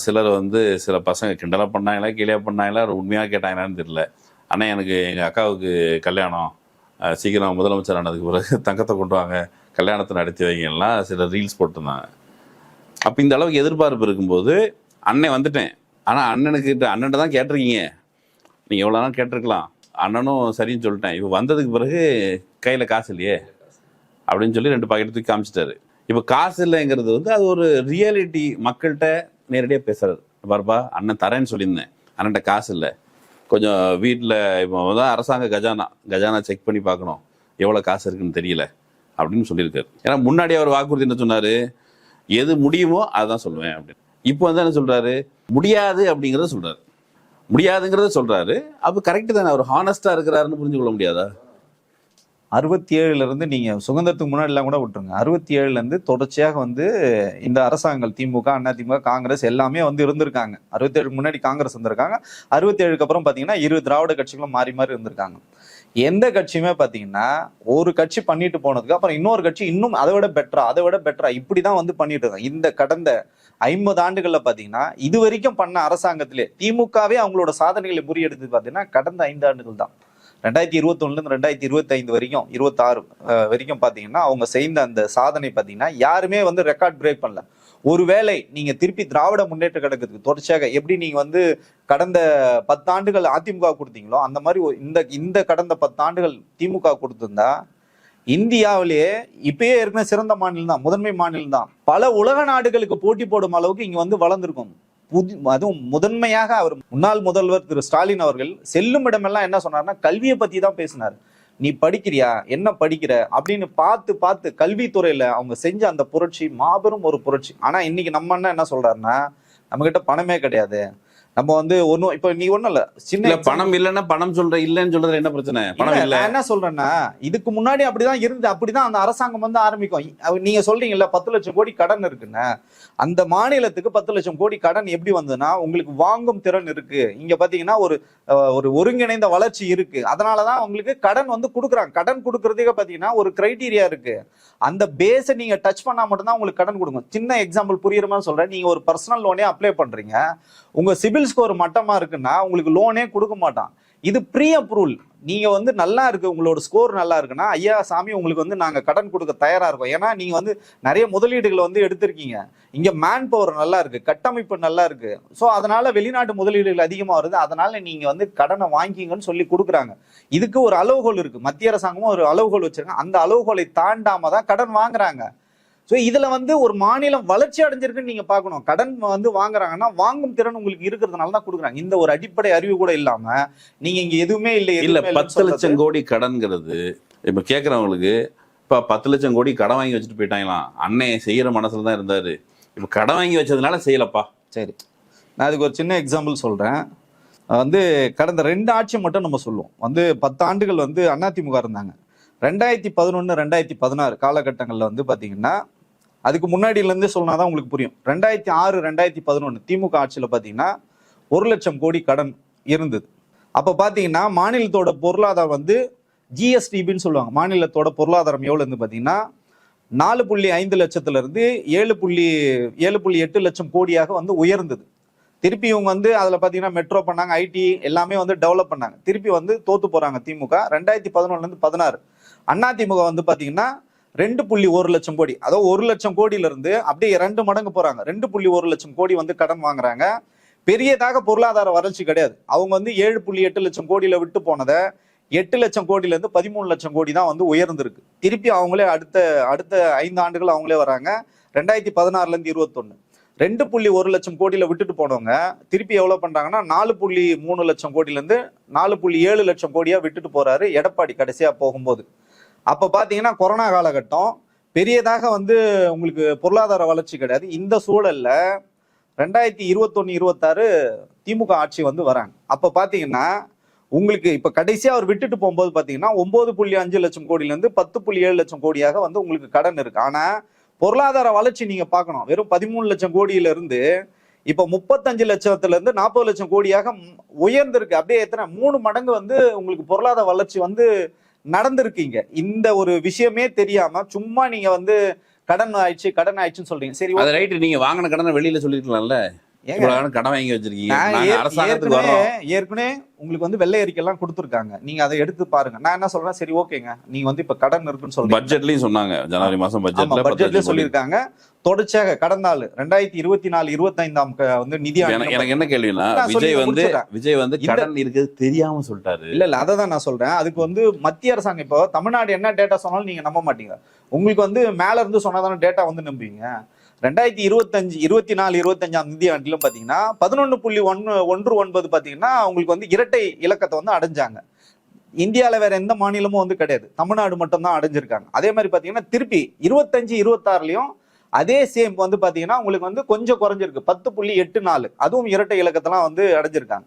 சிலர் வந்து சில பசங்க கிண்டலா பண்ணாங்களா கீழே பண்ணாங்களா உண்மையா கேட்டாங்களான்னு தெரியல. ஆனால் எனக்கு எங்கள் அக்காவுக்கு கல்யாணம், சீக்கிரம் முதலமைச்சர் ஆனதுக்கு பிறகு தங்கத்தை கொண்டு வாங்க, கல்யாணத்தை நடத்தி வைங்கலாம் சில ரீல்ஸ் போட்டிருந்தாங்க. அப்போ இந்த அளவுக்கு எதிர்பார்ப்பு இருக்கும்போது அண்ணன் வந்துட்டேன். ஆனால் அண்ணன்ட்ட தான் கேட்டிருக்கீங்க, நீங்கள் எவ்வளோ நாள் கேட்டிருக்கலாம், அண்ணனும் சரின்னு சொல்லிட்டேன். இப்போ வந்ததுக்கு பிறகு கையில் காசு இல்லையே அப்படின்னு சொல்லி 2 பாக்கெட் தூக்கி காமிச்சிட்டாரு. இப்போ காசு இல்லைங்கிறது வந்து அது ஒரு ரியாலிட்டி, மக்கள்கிட்ட நேரடியாக பேசுறது. பாருப்பா அண்ணன் தரேன்னு சொல்லியிருந்தேன், அண்ணன்ட்ட காசு இல்லை, கொஞ்சம் வீட்டில் இப்போ தான் அரசாங்க கஜானா செக் பண்ணி பார்க்கணும், எவ்வளோ காசு இருக்குன்னு தெரியல அப்படின்னு சொல்லியிருக்காரு. ஏன்னா முன்னாடி அவர் வாக்குறுதி என்ன சொன்னார், எது முடியுமோ அதுதான் சொல்லுவேன் அப்படின்னு. இப்போ வந்து என்ன சொல்கிறாரு, முடியாது அப்படிங்கிறத சொல்கிறாரு, முடியாதுங்கிறத சொல்கிறாரு. அப்போ கரெக்டு தானே, அவர் ஹானஸ்டாக இருக்கிறாருன்னு புரிஞ்சு கொள்ள முடியாதா? 67ல இருந்து நீங்க சுதந்திரத்துக்கு முன்னாடி எல்லாம் கூட விட்டுருங்க, 67ல இருந்து தொடர்ச்சியாக வந்து இந்த அரசாங்கங்கள் திமுக, அதிமுக, காங்கிரஸ் எல்லாமே வந்து இருந்திருக்காங்க. 67க்கு முன்னாடி காங்கிரஸ் இருந்திருக்காங்க, 67க்கு அப்புறம் பாத்தீங்கன்னா 20 திராவிட கட்சிகளும் மாறி மாறி இருந்திருக்காங்க. எந்த கட்சியுமே பாத்தீங்கன்னா ஒரு கட்சி பண்ணிட்டு போனதுக்கு அப்புறம் இன்னொரு கட்சி இன்னும் அதை விட பெட்டரா இப்படிதான் வந்து பண்ணிட்டு இருக்காங்க. இந்த கடந்த 50 ஆண்டுகள்ல பாத்தீங்கன்னா இது வரைக்கும் பண்ண அரசாங்கத்திலே திமுகவே அவங்களோட சாதனைகளை முறியெடுத்து பாத்தீங்கன்னா கடந்த 5 ஆண்டுகள் தான். 2021 இருந்து 2025 வரைக்கும் 26 வரைக்கும் பாத்தீங்கன்னா அவங்க செய்த அந்த சாதனை பாத்தீங்கன்னா யாருமே வந்து ரெக்கார்ட் பிரேக் பண்ணல. ஒருவேளை நீங்க திருப்பி திராவிட முன்னேற்ற கழகத்துக்கு தொடர்ச்சியாக எப்படி நீங்க வந்து கடந்த 10 ஆண்டுகள் அதிமுக கொடுத்தீங்களோ அந்த மாதிரி இந்த கடந்த 10 ஆண்டுகள் திமுக கொடுத்திருந்தா இந்தியாவிலேயே இப்பயே ஏற்கனவே சிறந்த மாநிலம் தான், முதன்மை மாநிலம் தான். பல உலக நாடுகளுக்கு போட்டி போடும் அளவுக்கு இங்க வந்து வளர்ந்துருக்கும். அதுவும் முதன்மையாக அவர் முன்னாள் முதல்வர் திரு ஸ்டாலின் அவர்கள் செல்லும் இடமெல்லாம் என்ன சொன்னார்னா கல்வியை பத்தி தான் பேசினார். நீ படிக்கிறியா, என்ன படிக்கிற அப்படின்னு பார்த்து கல்வித்துறையில அவங்க செஞ்ச அந்த புரட்சி மாபெரும் ஒரு புரட்சி. ஆனா இன்னைக்கு நம்ம என்ன சொல்றாருன்னா, நம்ம கிட்ட பணமே கிடையாது, நம்ம வந்து ஒன்னும் இப்ப நீ ஒண்ணும் இல்ல சின்ன பணம் இல்லைன்னா பணம் இல்லைன்னு சொல்றது என்ன பிரச்சனை? பணம் இல்ல என்ன சொல்றேன்னா, இதுக்கு முன்னாடி அப்படிதான் இருந்து அப்படிதான் அந்த அரசாங்கம் வந்து ஆரம்பிக்கும். நீங்க சொல்றீங்கல்ல 10 லட்சம் கோடி கடன் இருக்குன்னு, அந்த மாநிலத்துக்கு 10 லட்சம் கோடி கடன் எப்படி வந்ததுன்னா உங்களுக்கு வாங்கும் திறன் இருக்கு, இங்க பாத்தீங்கன்னா ஒரு ஒருங்கிணைந்த வளர்ச்சி இருக்கு, அதனாலதான் உங்களுக்கு கடன் வந்து கொடுக்குறாங்க. கடன் கொடுக்கறதுக்கு பாத்தீங்கன்னா ஒரு கிரைட்டீரியா இருக்கு, அந்த பேஸை நீங்க டச் பண்ணா மட்டும்தான் உங்களுக்கு கடன் கொடுக்கும். சின்ன எக்ஸாம்பிள் புரியுற மாதிரி சொல்றேன், நீங்க ஒரு பர்சனல் லோனே அப்ளை பண்றீங்க, உங்க சிபில் ஸ்கோர் மட்டமா இருக்குன்னா உங்களுக்கு லோனே கொடுக்க மாட்டான். இது ப்ரீ அப்ரூவல், நீங்க வந்து நல்லா இருக்கு, உங்களோட ஸ்கோர் நல்லா இருக்குன்னா ஐயா சாமி உங்களுக்கு வந்து நாங்க கடன் கொடுக்க தயாரா இருக்கோம். ஏன்னா நீங்க வந்து நிறைய முதலீடுகளை வந்து எடுத்திருக்கீங்க, இங்க மேன் பவர் நல்லா இருக்கு, கட்டமைப்பு நல்லா இருக்கு, ஸோ அதனால வெளிநாட்டு முதலீடுகள் அதிகமா வருது, அதனால நீங்க வந்து கடனை வாங்கிங்கன்னு சொல்லி கொடுக்குறாங்க. இதுக்கு ஒரு அளவுகோல் இருக்கு, மத்திய அரசாங்கமும் ஒரு அளவுகோல் வச்சிருக்காங்க, அந்த அளவுகோலை தாண்டாம தான் கடன் வாங்குறாங்க. ஸோ இதுல வந்து ஒரு மாநிலம் வளர்ச்சி அடைஞ்சிருக்குன்னு நீங்க பார்க்கணும். கடன் வந்து வாங்குறாங்கன்னா வாங்கும் திறன் உங்களுக்கு இருக்கிறதுனால தான் கொடுக்குறாங்க. இந்த ஒரு அடிப்படை அறிவு கூட இல்லாம நீங்க இங்க எதுவுமே இல்ல 10 லட்சம் கோடி கடன்கிறது இப்ப கேட்கறவங்களுக்கு, இப்ப 10 லட்சம் கோடி கடன் வாங்கி வச்சுட்டு போயிட்டாங்களாம். அண்ணன் செய்யற மனசுல தான் இருந்தாரு, இப்ப கடன் வாங்கி வச்சதுனால செய்யலப்பா. சரி, நான் அதுக்கு ஒரு சின்ன எக்ஸாம்பிள் சொல்றேன். வந்து கடந்த 2 ஆட்சி மட்டும் நம்ம சொல்லுவோம். வந்து 10 ஆண்டுகள் வந்து அதிமுக இருந்தாங்க. 2011 2016 காலகட்டங்கள்ல வந்து பாத்தீங்கன்னா, அதுக்கு முன்னாடியில இருந்து சொன்னாதான் உங்களுக்கு புரியும். 2006 2011 திமுக ஆட்சியில பாத்தீங்கன்னா 1 லட்சம் கோடி கடன் இருந்தது. அப்ப பாத்தீங்கன்னா மாநிலத்தோட பொருளாதாரம் வந்து ஜிஎஸ்டிபின்னு சொல்லுவாங்க. மாநிலத்தோட பொருளாதாரம் எவ்வளவு இருந்து பாத்தீங்கன்னா 4.5 லட்சத்துல இருந்து 7.8 லட்சம் கோடியாக வந்து உயர்ந்தது. திருப்பி இவங்க வந்து அதுல பாத்தீங்கன்னா மெட்ரோ பண்ணாங்க, ஐடி எல்லாமே வந்து டெவலப் பண்ணாங்க. திருப்பி வந்து தோத்து போறாங்க திமுக. 2011 இருந்து 16 அதிமுக வந்து பாத்தீங்கன்னா 2.1 லட்சம் கோடி, அதாவது 1 லட்சம் கோடியில இருந்து அப்படியே 2 மடங்கு போறாங்க. 2.1 லட்சம் கோடி வந்து கடன் வாங்குறாங்க. பெரியதாக பொருளாதார வளர்ச்சி கிடையாது. அவங்க வந்து 7.8 லட்சம் கோடியில விட்டு போனதை 8 லட்சம் கோடியில இருந்து 13 லட்சம் கோடி தான் வந்து உயர்ந்திருக்கு. திருப்பி அவங்களே அடுத்த 5 ஆண்டுகள் அவங்களே வராங்க. 2016 இருந்து 21 2.1 லட்சம் கோடியில விட்டுட்டு போனவங்க திருப்பி எவ்வளவு பண்றாங்கன்னா 4.3 லட்சம் கோடியில இருந்து 4.7 லட்சம் கோடியா விட்டுட்டு போறாரு எடப்பாடி கடைசியா போகும்போது. அப்ப பாத்தீங்கன்னா கொரோனா காலகட்டம், பெரியதாக வந்து உங்களுக்கு பொருளாதார வளர்ச்சி கிடையாது. இந்த சூழல்ல 2021 26 திமுக ஆட்சி வந்து வராங்க. அப்ப பாத்தீங்கன்னா உங்களுக்கு இப்ப கடைசியா அவர் விட்டுட்டு போகும்போது பாத்தீங்கன்னா 9.5 லட்சம் கோடியில இருந்து 10.7 லட்சம் கோடியாக வந்து உங்களுக்கு கடன் இருக்கு. ஆனா பொருளாதார வளர்ச்சி நீங்க பார்க்கணும், வெறும் 13 லட்சம் கோடியில இருந்து இப்ப 35 லட்சத்துல இருந்து 40 லட்சம் கோடியாக உயர்ந்திருக்கு. அப்படியே எத்தனை 3 மடங்கு வந்து உங்களுக்கு பொருளாதார வளர்ச்சி வந்து நடந்திருக்கீங்க. இந்த ஒரு விஷயமே தெரியாம சும்மா நீங்க வந்து கடன் ஆயிடுச்சுன்னு சொல்றீங்க. சரி, அது ரைட். நீங்க வாங்கின கடனை வெளியில சொல்லிருக்கலாம்ல. கடன் வாங்கி வச்சிருக்கீங்க. ஏற்கனவே உங்களுக்கு வந்து வெள்ளை அறிக்கை எல்லாம் கொடுத்துருக்காங்க. நீங்க அதை எடுத்து பாருங்க. நான் என்ன சொல்றேன், சரி ஓகேங்க, நீங்க வந்து இப்ப கடன் இருக்குன்னு சொல்றீங்க. பட்ஜெட்லயும் சொன்னாங்க, ஜனவரி மாசம் பட்ஜெட்ல சொல்லியிருக்காங்க. தொடர்ச்சியாக கடந்த ஆள் 2024-25 வந்து நிதி எனக்கு என்ன கேள்வினா, விஜய் வந்து கடன் இருக்குது தெரியாம சொல்லிட்டாரு. இல்ல அததான் நான் சொல்றேன். அதுக்கு வந்து மத்திய அரசாங்கம் இப்போ தமிழ்நாடு என்ன டேட்டா சொன்னாலும் நீங்க நம்ப மாட்டீங்க. உங்களுக்கு வந்து மேல இருந்து சொன்னாதான டேட்டா வந்து நம்புவீங்க. 2024-25 நிதி ஆண்டிலும் பாத்தீங்கன்னா 11.19 பாத்தீங்கன்னா உங்களுக்கு வந்து இரட்டை இலக்கத்தை வந்து அடைஞ்சாங்க. இந்தியாவில வேற எந்த மாநிலமும் வந்து கிடையாது, தமிழ்நாடு மட்டும் தான் அடைஞ்சிருக்காங்க. அதே மாதிரி பாத்தீங்கன்னா திருப்பி 25-26லயும் அதே சேம் வந்து பாத்தீங்கன்னா உங்களுக்கு வந்து கொஞ்சம் குறைஞ்சிருக்கு, 10.84, அதுவும் இரட்டை இலக்கத்தெல்லாம் வந்து அடைஞ்சிருக்காங்க.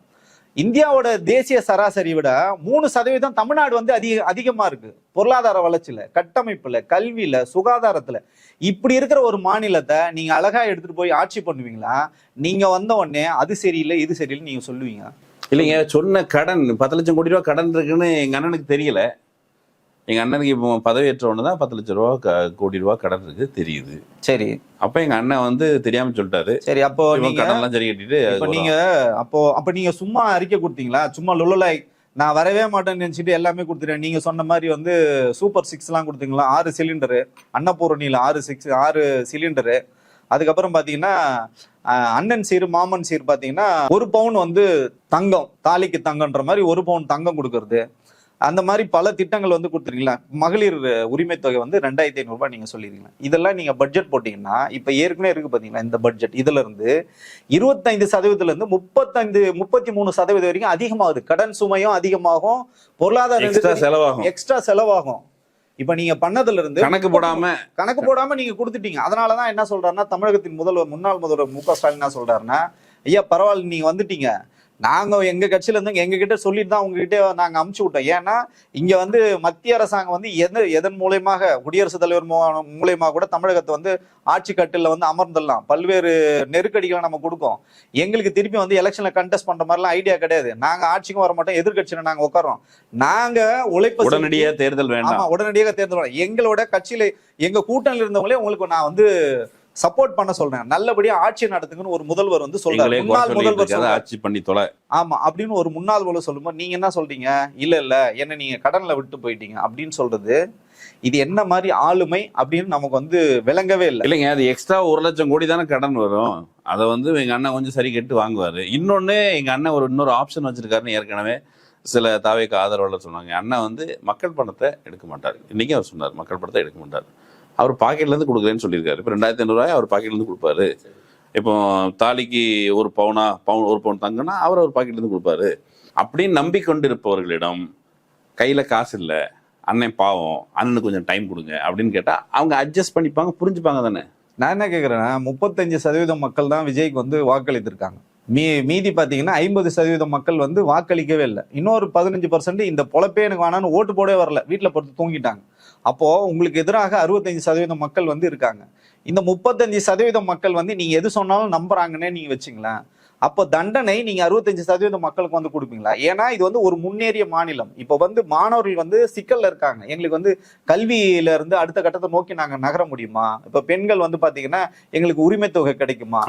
இந்தியாவோட தேசிய சராசரி விட 3% தமிழ்நாடு வந்து அதிகமா இருக்கு. பொருளாதார வளர்ச்சியில, கட்டமைப்புல, கல்வியில, சுகாதாரத்துல. இப்படி இருக்கிற ஒரு மாநிலத்தை நீங்க அழகா எடுத்துட்டு போய் ஆட்சி பண்ணுவீங்களா? நீங்க வந்த உடனே அது சரியில்லை இது சரியில்லை நீங்க சொல்லுவீங்க? இல்லைங்க, சொன்ன கடன் 10 லட்சம் கோடி ரூபாய் கடன் இருக்குன்னு எங்க அண்ணனுக்கு தெரியல. எங்க அண்ணனுக்கு இப்போ பதவியேற்ற ஒண்ணுதான் 10 லட்சம் கோடி ரூபாய் கடன் இருக்கு தெரியுது. சரி, அப்ப எங்க அண்ணன் வந்து தெரியாம சொல்லிட்டாரு. சரி, அப்போ நீங்க கடன் எல்லாம் சரி கட்டிட்டு நீங்க அப்ப நீங்க சும்மா அறிக்கை கொடுத்தீங்களா? சும்மா லுலலாய் நான் வரவே மாட்டேன்னு நினைச்சிட்டு எல்லாமே கொடுத்துட்டேன். நீங்க சொன்ன மாதிரி வந்து சூப்பர் 6 எல்லாம் கொடுத்தீங்களா? 6 சிலிண்டரு, அன்னபூரணியில 6 சிலிண்டரு. அதுக்கப்புறம் பாத்தீங்கன்னா அண்ணன் சீர் மாமன் சீர் பாத்தீங்கன்னா 1 பவுன் வந்து தங்கம், தாலிக்கு தங்கன்ற மாதிரி 1 பவுன் தங்கம் கொடுக்கறது. அந்த மாதிரி பல திட்டங்கள் வந்து கொடுத்துருக்கீங்களா? மகளிர் உரிமை தொகை வந்து 2500 ரூபாய் நீங்க சொல்லிருக்கீங்க. இதெல்லாம் நீங்க பட்ஜெட் போட்டீங்கன்னா இப்ப ஏற்கனவே இருக்கு பாத்தீங்கன்னா இந்த பட்ஜெட், இதுல இருந்து 25% இருந்து 33% வரைக்கும் அதிகமாகுது. கடன் சுமையும் அதிகமாகும், பொருளாதார எக்ஸ்ட்ரா செலவாகும். இப்ப நீங்க பண்ணதுல இருந்து கணக்கு போடாம நீங்க கொடுத்துட்டீங்க. அதனாலதான் என்ன சொல்றாருன்னா தமிழகத்தின் முன்னாள் முதல்வர் மு க ஸ்டாலின் என்ன சொல்றாருன்னா, ஐயா பரவாயில்ல நீங்க வந்துட்டீங்க, நாங்க எங்க கட்சியில இருந்து எங்க கிட்ட சொல்லிட்டு தான் உங்ககிட்ட நாங்க அமுச்சு விட்டோம். ஏன்னா இங்க வந்து மத்திய அரசாங்கம் வந்து எதன் மூலயமாக, குடியரசுத் தலைவர் மூலயமா கூட தமிழகத்தை வந்து ஆட்சி கட்டில வந்து அமர்ந்துடலாம், பல்வேறு நெருக்கடிகளை நம்ம கொடுக்கும். எங்களுக்கு திருப்பி வந்து எலெக்ஷன்ல கண்டெஸ்ட் பண்ற மாதிரிலாம் ஐடியா கிடையாது. நாங்க ஆட்சிக்கும் வர மாட்டோம், எதிர்கட்சியில நாங்க உட்காரோம். நாங்க உழைப்பு உடனடியாக தேர்தல் வேண்டாம். உடனடியாக தேர்தல் வேண்டாம். எங்களோட கட்சியில எங்க கூட்டணியில் இருந்தவங்களே உங்களுக்கு நான் வந்து சப்போர்ட் பண்ண சொல்றேன், நல்லபடியா ஆட்சி நடத்துங்கன்னு ஒரு முதல்வர் வந்து சொல்றாரு. முன்னாள் முதல்வர் ஆட்சி பண்ணி தொலை ஆமா அப்படின்னு ஒரு முன்னாள் முதல்வர் சொல்லும்போது நீங்க என்ன சொல்றீங்க? இல்ல என்ன நீங்க கடன்ல விட்டு போயிட்டீங்க அப்படின்னு சொல்றது, இது என்ன மாதிரி ஆளுமை அப்படின்னு நமக்கு வந்து விளங்கவே இல்லை. இல்லைங்க, அது எக்ஸ்ட்ரா 1 லட்சம் கோடி தானே கடன் வரும். அதை வந்து எங்க அண்ணன் கொஞ்சம் சரி கட்டு வாங்குவாரு. இன்னொன்னு எங்க அண்ணன் இன்னொரு ஆப்ஷன் வச்சிருக்காருன்னு ஏற்கனவே சில தாவேக்கு ஆதரவாளர் சொன்னாங்க. அண்ணன் வந்து மக்கள் பணத்தை எடுக்க மாட்டார். இன்னைக்கு அவர் சொன்னார் மக்கள் பணத்தை எடுக்க மாட்டார், அவர் பாக்கெட்ல இருந்து கொடுக்குறேன்னு சொல்லியிருக்காரு. இப்போ 2500 ரூபாய் அவர் பாக்கெட்ல இருந்து கொடுப்பாரு. இப்போ தாலிக்கு 1 பவுன் தங்கன்னா அவர் பாக்கெட்ல இருந்து கொடுப்பாரு. அப்படின்னு நம்பிக்கொண்டு இருப்பவர்களிடம் கையில காசு இல்லை, அண்ணன் பாவம், அண்ணனுக்கு கொஞ்சம் டைம் கொடுங்க அப்படின்னு கேட்டா அவங்க அட்ஜஸ்ட் பண்ணிப்பாங்க, புரிஞ்சுப்பாங்க தானே. நான் என்ன கேட்கறேன்னா 35% மக்கள் தான் விஜய்க்கு வந்து வாக்களித்திருக்காங்க. மீதி பார்த்தீங்கன்னா 50% மக்கள் வந்து வாக்களிக்கவே இல்லை. இன்னொரு 15% இந்த பொழப்பே எனக்கு வேணான்னு ஓட்டு போடவே வரல, வீட்டில் படுத்து தூங்கிட்டாங்க. அப்போ உங்களுக்கு எதிராக 65% மக்கள் வந்து இருக்காங்க. இந்த 35% மக்கள் வந்து நீங்க எது சொன்னாலும் நம்புறாங்கன்னே நீங்க வச்சுங்களேன். அப்போ தண்டனை நீங்க 65% மக்களுக்கு வந்து கொடுப்பீங்களா? ஏன்னா இது வந்து ஒரு முன்னேறிய மாநிலம். இப்போ வந்து மாணவர்கள் வந்து சிக்கல்ல இருக்காங்க. எங்களுக்கு வந்து கல்வியில இருந்து அடுத்த கட்டத்தை நோக்கி நாங்க நகர முடியுமா? இப்ப பெண்கள் வந்து பாத்தீங்கன்னா எங்களுக்கு உரிமை தொகை கிடைக்குமா?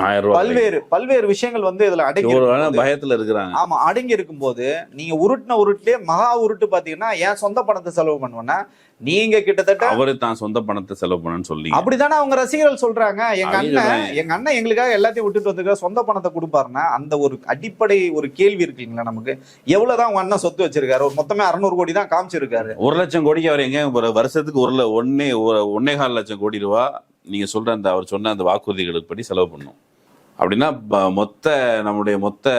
பல்வேறு விஷயங்கள் வந்து இதுல அடங்கி பயத்துல இருக்கிறாங்க. ஆமா, அடங்கி இருக்கும் போது நீங்க உருட்டுலே மகா உருட்டு பாத்தீங்கன்னா ஏன் சொந்த பணத்தை செலவு பண்ணுவேன்னா நீங்க கிட்டத்தட்ட அவரு தான் சொந்த பணத்தை செலவு பண்ணு சொல்லி அப்படித்தானே அவங்க ரசிகர்கள் சொல்றாங்க. எங்க அண்ணன் எங்களுக்காக எல்லாத்தையும் விட்டுட்டு வந்துருக்க, சொந்த பணத்தை கொடுப்பாருன்னா அந்த ஒரு அடிப்படை ஒரு கேள்வி இருக்குங்களா நமக்கு. எவ்வளவுதான் உங்க அண்ணன் சொத்து வச்சிருக்காரு? ஒரு மொத்தமே 600 கோடி தான் காமிச்சிருக்காரு. 1 லட்சம் கோடிக்கு அவர் எங்க வருஷத்துக்கு 1.25 லட்சம் கோடி ரூபா நீங்க சொல்ற அந்த அவர் சொன்ன அந்த வாக்குறுதிகளுக்கு படி செலவு பண்ணும். அப்படின்னா நம்முடைய மொத்த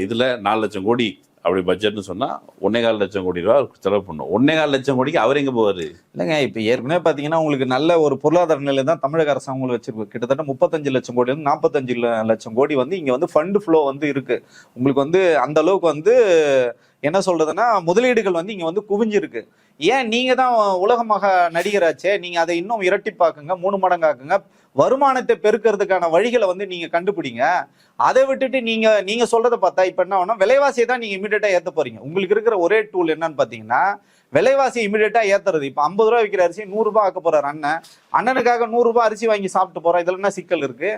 இதுல 4 லட்சம் கோடி அப்படி பட்ஜெட்னு சொன்னா 1.25 லட்சம் கோடி ரூபா செலவு பண்ணும். 1.25 லட்சம் கோடிக்கு அவர் எங்க போவாரு? இல்லைங்க, இப்ப ஏற்கனவே பாத்தீங்கன்னா உங்களுக்கு நல்ல ஒரு பொருளாதார நிலை தான் தமிழக அரசாங்கம் வச்சிருக்கு. கிட்டத்தட்ட 35 லட்சம் கோடி 45 லட்சம் கோடி வந்து இங்க வந்து ஃபண்ட் ஃப்ளோ வந்து இருக்கு. உங்களுக்கு வந்து அந்த அளவுக்கு வந்து என்ன சொல்றதுன்னா முதலீடுகள் வந்து இங்க வந்து குவிஞ்சிருக்கு. ஏன் நீங்க தான் உலகமாக நடிகராச்சே, நீங்க அதை இன்னும் இரட்டிப்பாக்குங்க, 3 மடங்காக்குங்க, வருமானத்தை பெருக்கிறதுக்கான வழிகளை வந்து நீங்க கண்டுபிடிங்க. அதை விட்டுட்டு நீங்க சொல்றதை பார்த்தா இப்ப என்ன ஆகும், விலைவாசியை தான் நீங்க இமீடியட்டா ஏத்த போறீங்க. உங்களுக்கு இருக்கிற ஒரே டூல் என்னன்னு பாத்தீங்கன்னா விலைவாசி இமீடியட்டா ஏத்துறது. இப்ப 50 ரூபாய் விற்கிற அரிசி 100 ரூபாய் ஆக்க போறாரு அண்ணனுக்காக 100 ரூபாய் அரிசி வாங்கி சாப்பிட்டு போறோம். இதுல என்ன சிக்கல் இருக்கு?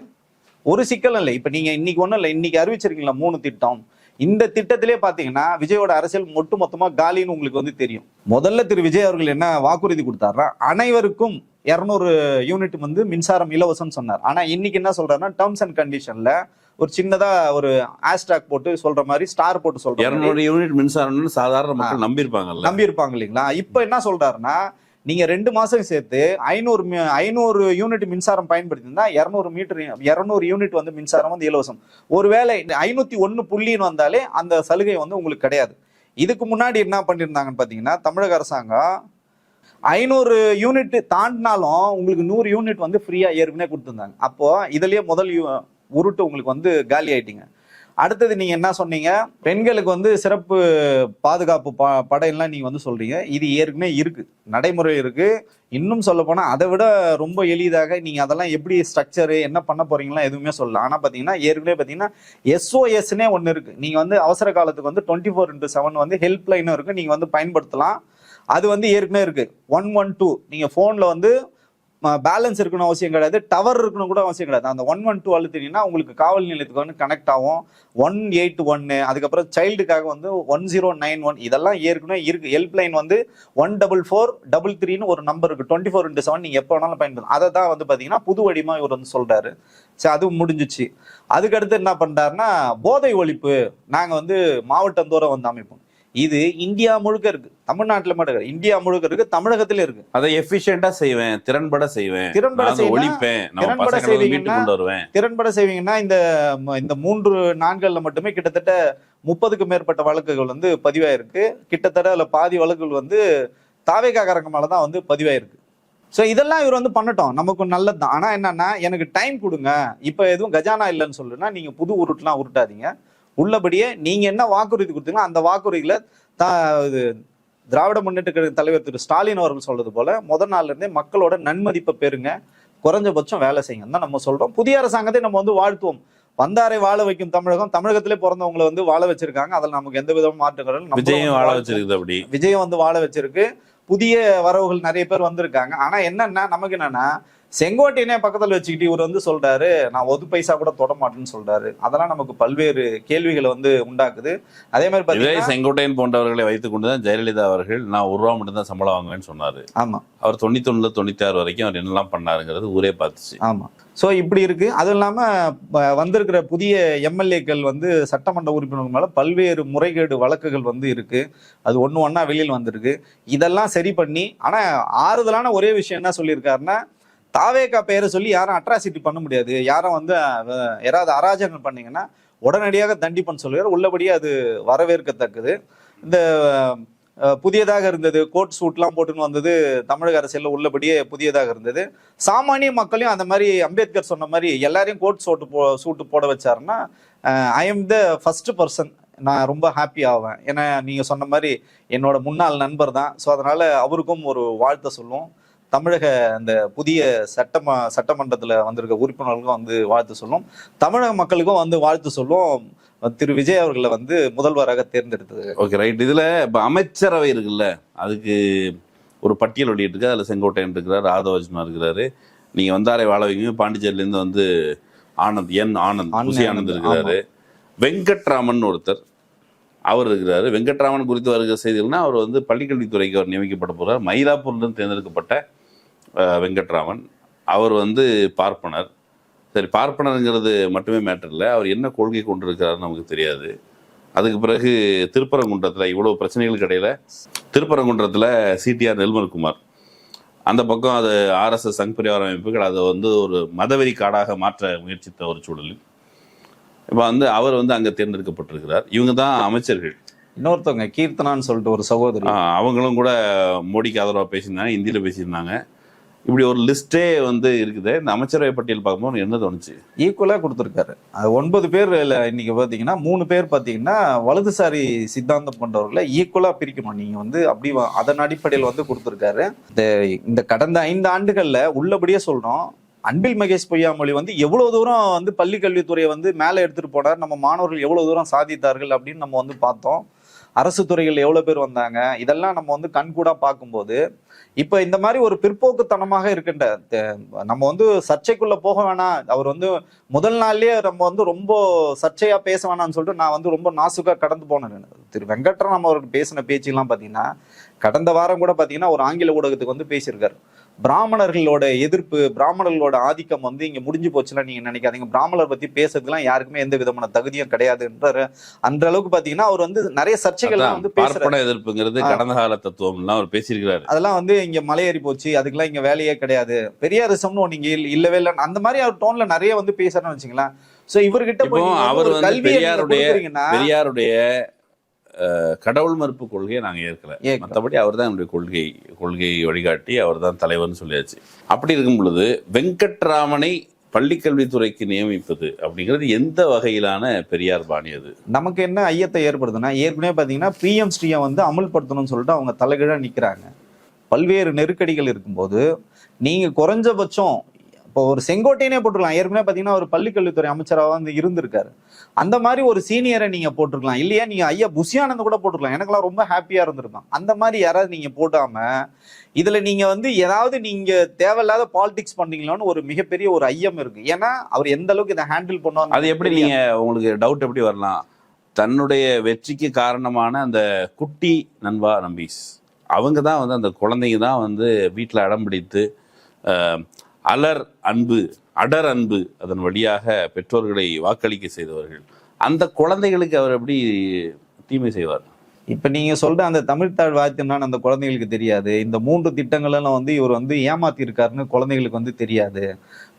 ஒரு சிக்கல் இல்லை. இப்ப நீங்க இன்னைக்கு ஒண்ணும் இல்லை, இன்னைக்கு அறிவிச்சிருக்கீங்களா 3 திட்டம். இந்த திட்டத்திலே பாத்தீங்கன்னா விஜயோட அரசியல் மொத்தமா காலின்னு உங்களுக்கு வந்து தெரியும். முதல்ல திரு விஜய் அவர்கள் என்ன வாக்குறுதி கொடுத்தாருன்னா அனைவருக்கும் 200 யூனிட் வந்து மின்சாரம் இலவசம் சொன்னார். ஆனா இன்னைக்கு என்ன சொல்றாருன்னா டேர்ம்ஸ் அண்ட் கண்டிஷன்ல ஒரு சின்னதா ஒரு ஹேஷ்டாக் போட்டு சொல்ற மாதிரி ஸ்டார் போட்டு சொல்றாரு. 200 யூனிட் மின்சாரம்னு சாதாரண மக்கள் நம்பியிருப்பாங்க இல்லைங்களா? இப்ப என்ன சொல்றாருன்னா நீங்க 2 மாசம் சேர்த்து 500 யூனிட் மின்சாரம் பயன்படுத்தினா 200 யூனிட் வந்து மின்சாரம் வந்து இலவசம். ஒருவேளை 501 புள்ளின்னு வந்தாலே அந்த சலுகை வந்து உங்களுக்கு கிடையாது. இதுக்கு முன்னாடி என்ன பண்ணிருந்தாங்கன்னு பாத்தீங்கன்னா தமிழக அரசாங்கம் 500 யூனிட் தாண்டினாலும் உங்களுக்கு 100 யூனிட் வந்து ஃப்ரீயா ஏற்கனவே கொடுத்துருந்தாங்க. அப்போ இதுலயே முதல் உருட்டு உங்களுக்கு வந்து காலி ஆயிட்டீங்க. அடுத்தது நீங்க என்ன சொன்னீங்க, பெண்களுக்கு வந்து சிறப்பு பாதுகாப்பு படையெல்லாம் நீங்க வந்து சொல்றீங்க. இது ஏற்கனவே இருக்கு, நடைமுறை இருக்கு. இன்னும் சொல்ல போனா அதை விட ரொம்ப எளிதாக நீங்க அதெல்லாம் எப்படி ஸ்ட்ரக்சரு என்ன பண்ண போறீங்களா எதுவுமே சொல்லலாம். ஆனா பாத்தீங்கன்னா ஏற்கனவே பாத்தீங்கன்னா SOSனே ஒண்ணு இருக்கு. நீங்க வந்து அவசர காலத்துக்கு வந்து 24/7 வந்து ஹெல்ப் லைனும் இருக்கு, நீங்க வந்து பயன்படுத்தலாம். அது வந்து ஏற்கனவே இருக்கு. 112 நீங்க போன்ல வந்து பேலன்ஸ் இருக்கணும் அவசியம் கிடையாது, டவர் இருக்கணும் கூட அவசியம் கிடையாது. அந்த 112 அழுத்தினீங்கன்னா உங்களுக்கு காவல் நிலையத்துக்கு வந்து கனெக்ட் ஆகும். 181 அதுக்கப்புறம் சைல்டுக்காக வந்து 1091 இதெல்லாம் ஏற்கனவே இருக்கு. ஹெல்ப் லைன் வந்து 14433 ஒரு நம்பர் இருக்கு. 24/7 நீங்க எப்போ வேணாலும் பயன்படுத்தலாம். அதை தான் வந்து பாத்தீங்கன்னா புது வடிமா இவர் வந்து சொல்றாரு. சரி, அதுவும் முடிஞ்சிச்சு. அதுக்கடுத்து என்ன பண்றாருன்னா போதை ஒழிப்பு நாங்க வந்து மாவட்டந்தோறும் வந்து அமைப்போம். இது இந்தியா முழுக்க இருக்கு, தமிழ்நாட்டுல மட்டும் இந்தியா முழுக்க இருக்கு, தமிழகத்துல இருக்கு. அதை எஃபிஷியன்டா செய்வேன், திறன்பட ஒழிப்பேன், திறன்பட செய்வீங்கன்னா இந்த 3 நாட்கள்ல மட்டுமே கிட்டத்தட்ட 30க்கும் மேற்பட்ட வழக்குகள் வந்து பதிவாயிருக்கு. கிட்டத்தட்ட அதுல பாதி வழக்குகள் வந்து தாவேகாரங்க மேலதான் வந்து பதிவாயிருக்கு. ஸோ இதெல்லாம் இவர் வந்து பண்ணட்டும், நமக்கு நல்லது தான். ஆனா என்னன்னா எனக்கு டைம் கொடுங்க, இப்ப எதுவும் கஜானா இல்லைன்னு சொல்லுன்னா நீங்க புது உருட்டுலாம் உருட்டாதீங்க. உள்ளபடியே நீங்க என்ன வாக்குறுதி கொடுத்தீங்கன்னா அந்த வாக்குறுதிகளை திராவிட முன்னேற்ற கழக தலைவர் திரு ஸ்டாலின் அவர்கள் சொல்றது போல முதல் நாள்ல இருந்தே மக்களோட நன்மதிப்பை பெறுங்க, குறைஞ்சபட்சம் வேலை செய்யுங்க தான் நம்ம சொல்றோம். புதிய அரசாங்கத்தை நம்ம வந்து வாழ்த்துவோம். வந்தாரை வாழ வைக்கும் தமிழகம், தமிழகத்திலே பிறந்தவங்களை வந்து வாழ வச்சிருக்காங்க. அதில் நமக்கு எந்த விதமும் மாற்றுகள் விஜயம் வாழ வச்சிருக்கு. அப்படி விஜயம் வந்து வாழ வச்சிருக்கு. புதிய வரவுகள் நிறைய பேர் வந்திருக்காங்க. ஆனா என்னன்னா நமக்கு என்னன்னா செங்கோட்டையனே பக்கத்துல வச்சுக்கிட்டு இவர் வந்து சொல்றாரு நான் 1 பைசா கூட தொட மாட்டேன்னு சொல்றாரு. அதெல்லாம் நமக்கு பல்வேறு கேள்விகளை வந்து உண்டாக்குது. அதே மாதிரி செங்கோட்டையன் போன்றவர்களை வைத்துக் கொண்டுதான் ஜெயலலிதா அவர்கள் நான் 1 ரூபா மட்டும் தான் சம்பளம் வாங்குவேன்னு சொன்னாரு. ஆமா, அவர் 91 96 வரைக்கும் அவர் என்னெல்லாம் பண்ணாருங்கிறது ஊரே பார்த்துச்சு. ஆமா, ஸோ இப்படி இருக்கு. அதுவும் இல்லாம வந்திருக்கிற புதிய எம்எல்ஏக்கள் வந்து சட்டமன்ற உறுப்பினர்கள் மேல பல்வேறு முறைகேடு வழக்குகள் வந்து இருக்கு. அது ஒண்ணா வெளியில் வந்திருக்கு. இதெல்லாம் சரி பண்ணி, ஆனா ஆறுதலான ஒரே விஷயம் என்ன சொல்லியிருக்காருன்னா தாவேகா பேரை சொல்லி யாரும் அட்ராசிட்டி பண்ண முடியாது, யாரும் வந்து யாராவது அராஜகம் பண்ணீங்கன்னா உடனடியாக தண்டிப்பன்னு சொல்லுவார். உள்ளபடியே அது வரவேற்கத்தக்கது. இந்த புதியதாக இருந்தது கோட் சூட்லாம் போட்டுன்னு வந்தது தமிழக அரசியலில் உள்ளபடியே புதியதாக இருந்தது. சாமானிய மக்களையும் அந்த மாதிரி அம்பேத்கர் சொன்ன மாதிரி எல்லாரையும் கோட் சூட்டு போட வச்சாருன்னா I am the first person. நான் ரொம்ப ஹாப்பி ஆவேன். ஏன்னா நீங்கள் சொன்ன மாதிரி என்னோட முன்னாள் நண்பர் தான். ஸோ அதனால் அவருக்கும் ஒரு வாழ்த்தை சொல்லுவோம். தமிழக அந்த புதிய சட்டமன்றத்தில் வந்திருக்க உறுப்பினர்களுக்கும் வந்து வாழ்த்து சொல்லும். தமிழக மக்களுக்கும் வந்து வாழ்த்து சொல்லும். திரு விஜய் அவர்களை வந்து முதல்வராக தேர்ந்தெடுத்தது. Okay, right. இதில் இப்போ அமைச்சரவை இருக்குல்ல, அதுக்கு ஒரு பட்டியல் வெளியிட்டு இருக்கு. அதில் செங்கோட்டையன் இருக்கிறார், ஆதவ அர்ஜுனா இருக்கிறாரு. நீங்கள் வந்தாரை வாழ வைங்க. பாண்டிச்சேரியிலேருந்து வந்து ஆனந்த் புசி ஆனந்த் இருக்கிறாரு. வெங்கட்ராமன் ஒருத்தர் அவர் இருக்கிறாரு. வெங்கட்ராமன் குறித்து வருகிற செய்திகள்னா அவர் வந்து பள்ளிக்கல்வித்துறைக்கு அவர் நியமிக்கப்பட போகிறார். மயிலாப்பூர்லேருந்து தேர்ந்தெடுக்கப்பட்ட வெங்கட்ராமன் அவர் வந்து பார்ப்பனர். சரி, பார்ப்பனருங்கிறது மட்டுமே மேட்டர் இல்லை, அவர் என்ன கொள்கை கொண்டிருக்கிறாருன்னு நமக்கு தெரியாது. அதுக்கு பிறகு திருப்பரங்குன்றத்தில் இவ்வளோ பிரச்சனைகளுக்கு இடையில திருப்பரங்குன்றத்தில் சிடிஆர் நிர்மல்குமார் அந்த பக்கம் அது ஆர்எஸ்எஸ் சங் பரிவார அமைப்புகள் அதை வந்து ஒரு மதவெறி காடாக மாற்ற முயற்சித்த ஒரு சூழலில் இப்போ வந்து அவர் வந்து அங்கே தேர்ந்தெடுக்கப்பட்டிருக்கிறார். இவங்க தான் அமைச்சர்கள். இன்னொருத்தவங்க கீர்த்தனான்னு சொல்லிட்டு ஒரு சகோதரி, அவங்களும் கூட மோடிக்கு ஆதரவாக பேசியிருந்தாங்க, ஹிந்தியில் பேசியிருந்தாங்க. இப்படி ஒரு லிஸ்டே வந்து இருக்குது. இந்த அமைச்சரவை பட்டியல் பார்க்கும்போது என்ன தோணுச்சு? ஈக்குவலாக கொடுத்துருக்காரு. அது 9 பேர் இன்னைக்கு பார்த்தீங்கன்னா 3 பேர் பார்த்தீங்கன்னா வலதுசாரி சித்தாந்தம் கொண்டவர்களை ஈக்குவலாக பிரிக்கணும். நீங்கள் வந்து அப்படி அதன் அடிப்படையில் வந்து கொடுத்துருக்காரு. இந்த கடந்த 5 ஆண்டுகளில் உள்ளபடியே சொல்கிறோம், அன்பில் மகேஷ் பொய்யாமொழி வந்து எவ்வளவு தூரம் வந்து பள்ளி கல்வித்துறையை வந்து மேலே எடுத்துட்டு போனார், நம்ம மாணவர்கள் எவ்வளவு தூரம் சாதித்தார்கள் அப்படின்னு நம்ம வந்து பார்த்தோம். அரசு துறைகள் எவ்வளவு பேர் வந்தாங்க, இதெல்லாம் நம்ம வந்து கண்கூடா பார்க்கும்போது இப்ப இந்த மாதிரி ஒரு பிற்போக்குத்தனமாக இருக்கின்ற நம்ம வந்து சர்ச்சைக்குள்ள போக வேணாம். அவர் வந்து முதல் நாள்லயே நம்ம வந்து ரொம்ப சர்ச்சையா பேச வேணாம்னு சொல்லிட்டு நான் வந்து ரொம்ப நாசுக்கா கடந்து போனேன். திரு வெங்கட்ராமன் அவருக்கு பேசின பேச்செல்லாம் பாத்தீங்கன்னா கடந்த வாரம் கூட பாத்தீங்கன்னா ஒரு ஆங்கில ஊடகத்துக்கு வந்து பேசியிருக்காரு. பிராமணர்களோட எதிர்ப்பு, பிராமணர்களோட ஆதிக்கம் வந்து இங்க முடிஞ்சு போச்சுலாம் நீங்க நினைக்காதீங்க, பிராமணர் பத்தி பேசுறதுலாம் யாருக்குமே எந்த விதமான தகுதியும் கிடையாதுன்றாரு. அந்த அளவுக்கு பாத்தீங்கன்னா அவர் வந்து நிறைய சர்ச்சைகள் வந்து பார்ப்பன எதிர்ப்புங்கிறது கடந்த கால தத்துவம் எல்லாம் அவர் பேசியிருக்கிறாரு. அதெல்லாம் வந்து இங்க மலையேறி போச்சு, அதுக்கெல்லாம் இங்க வேலையே கிடையாது, பெரியாரிசம்னு ஒண்ணு இங்க இல்லவே இல்லை, அந்த மாதிரி அவர் டோன்ல நிறைய வந்து பேசுறேன்னு வச்சுங்களேன். சோ இவர்கிட்ட அவர் வந்து பெரியாருடைய கடவுள் மறுப்பு கொள்கையை நாங்கள் ஏற்கல. மற்றபடி அவர் தான் என்னுடைய கொள்கை வழிகாட்டி, அவர் தான் தலைவர்னு சொல்லியாச்சு. அப்படி இருக்கும் பொழுது வெங்கட்ராமனை பள்ளிக்கல்வித்துறைக்கு நியமிப்பது அப்படிங்கிறது எந்த வகையிலான பெரியார் பாணி? அது நமக்கு என்ன ஐயத்தை ஏற்படுதுன்னா, ஏற்கனவே பார்த்தீங்கன்னா பிஎம் ஸ்ரீயை வந்து அமல்படுத்தணும்னு சொல்லிட்டு அவங்க தலைகீழா நிற்கிறாங்க. பல்வேறு நெருக்கடிகள் இருக்கும்போது நீங்க குறைஞ்சபட்சம் இப்போ ஒரு செங்கோட்டையனே போட்டுருக்கலாம். ஏற்கனவே பார்த்தீங்கன்னா ஒரு பள்ளிக்கல்வித்துறை அமைச்சராக வந்து இருந்திருக்காரு. அந்த மாதிரி ஒரு சீனியரை நீங்க போட்டிருக்கலாம். இல்லையா நீங்க ஐயா புசியானந்த கூட போட்டிருக்கலாம். எனக்கெல்லாம் ரொம்ப ஹாப்பியா இருந்திருக்கும். அந்த மாதிரி யாராவது நீங்க போடாம இதுல நீங்க வந்து ஏதாவது நீங்க தேவையில்லாத பாலிடிக்ஸ் பண்ணீங்களான்னு ஒரு மிகப்பெரிய ஒரு ஐயம் இருக்கு. ஏன்னா அவர் எந்த அளவுக்கு இதை ஹேண்டில் பண்ணுவாங்க. அது எப்படி நீங்க உங்களுக்கு டவுட் எப்படி வரலாம்? தன்னுடைய வெற்றிக்கு காரணமான அந்த குட்டி நண்பா நம்பீஸ் அவங்க தான் வந்து அந்த குழந்தைங்க தான் வந்து வீட்டில் அடம் பிடித்து அடர் அன்பு அதன் வழியாக பெற்றோர்களை வாக்களிக்க செய்தவர்கள். அந்த குழந்தைகளுக்கு அவர் எப்படி தீமை செய்வார்? இப்ப நீங்க சொல்ற அந்த தமிழ்த்தாழ் வாழ்த்துனான்னு அந்த குழந்தைகளுக்கு தெரியாது. இந்த 3 திட்டங்களெல்லாம் வந்து இவர் வந்து ஏமாத்தி இருக்காருன்னு குழந்தைகளுக்கு வந்து தெரியாது.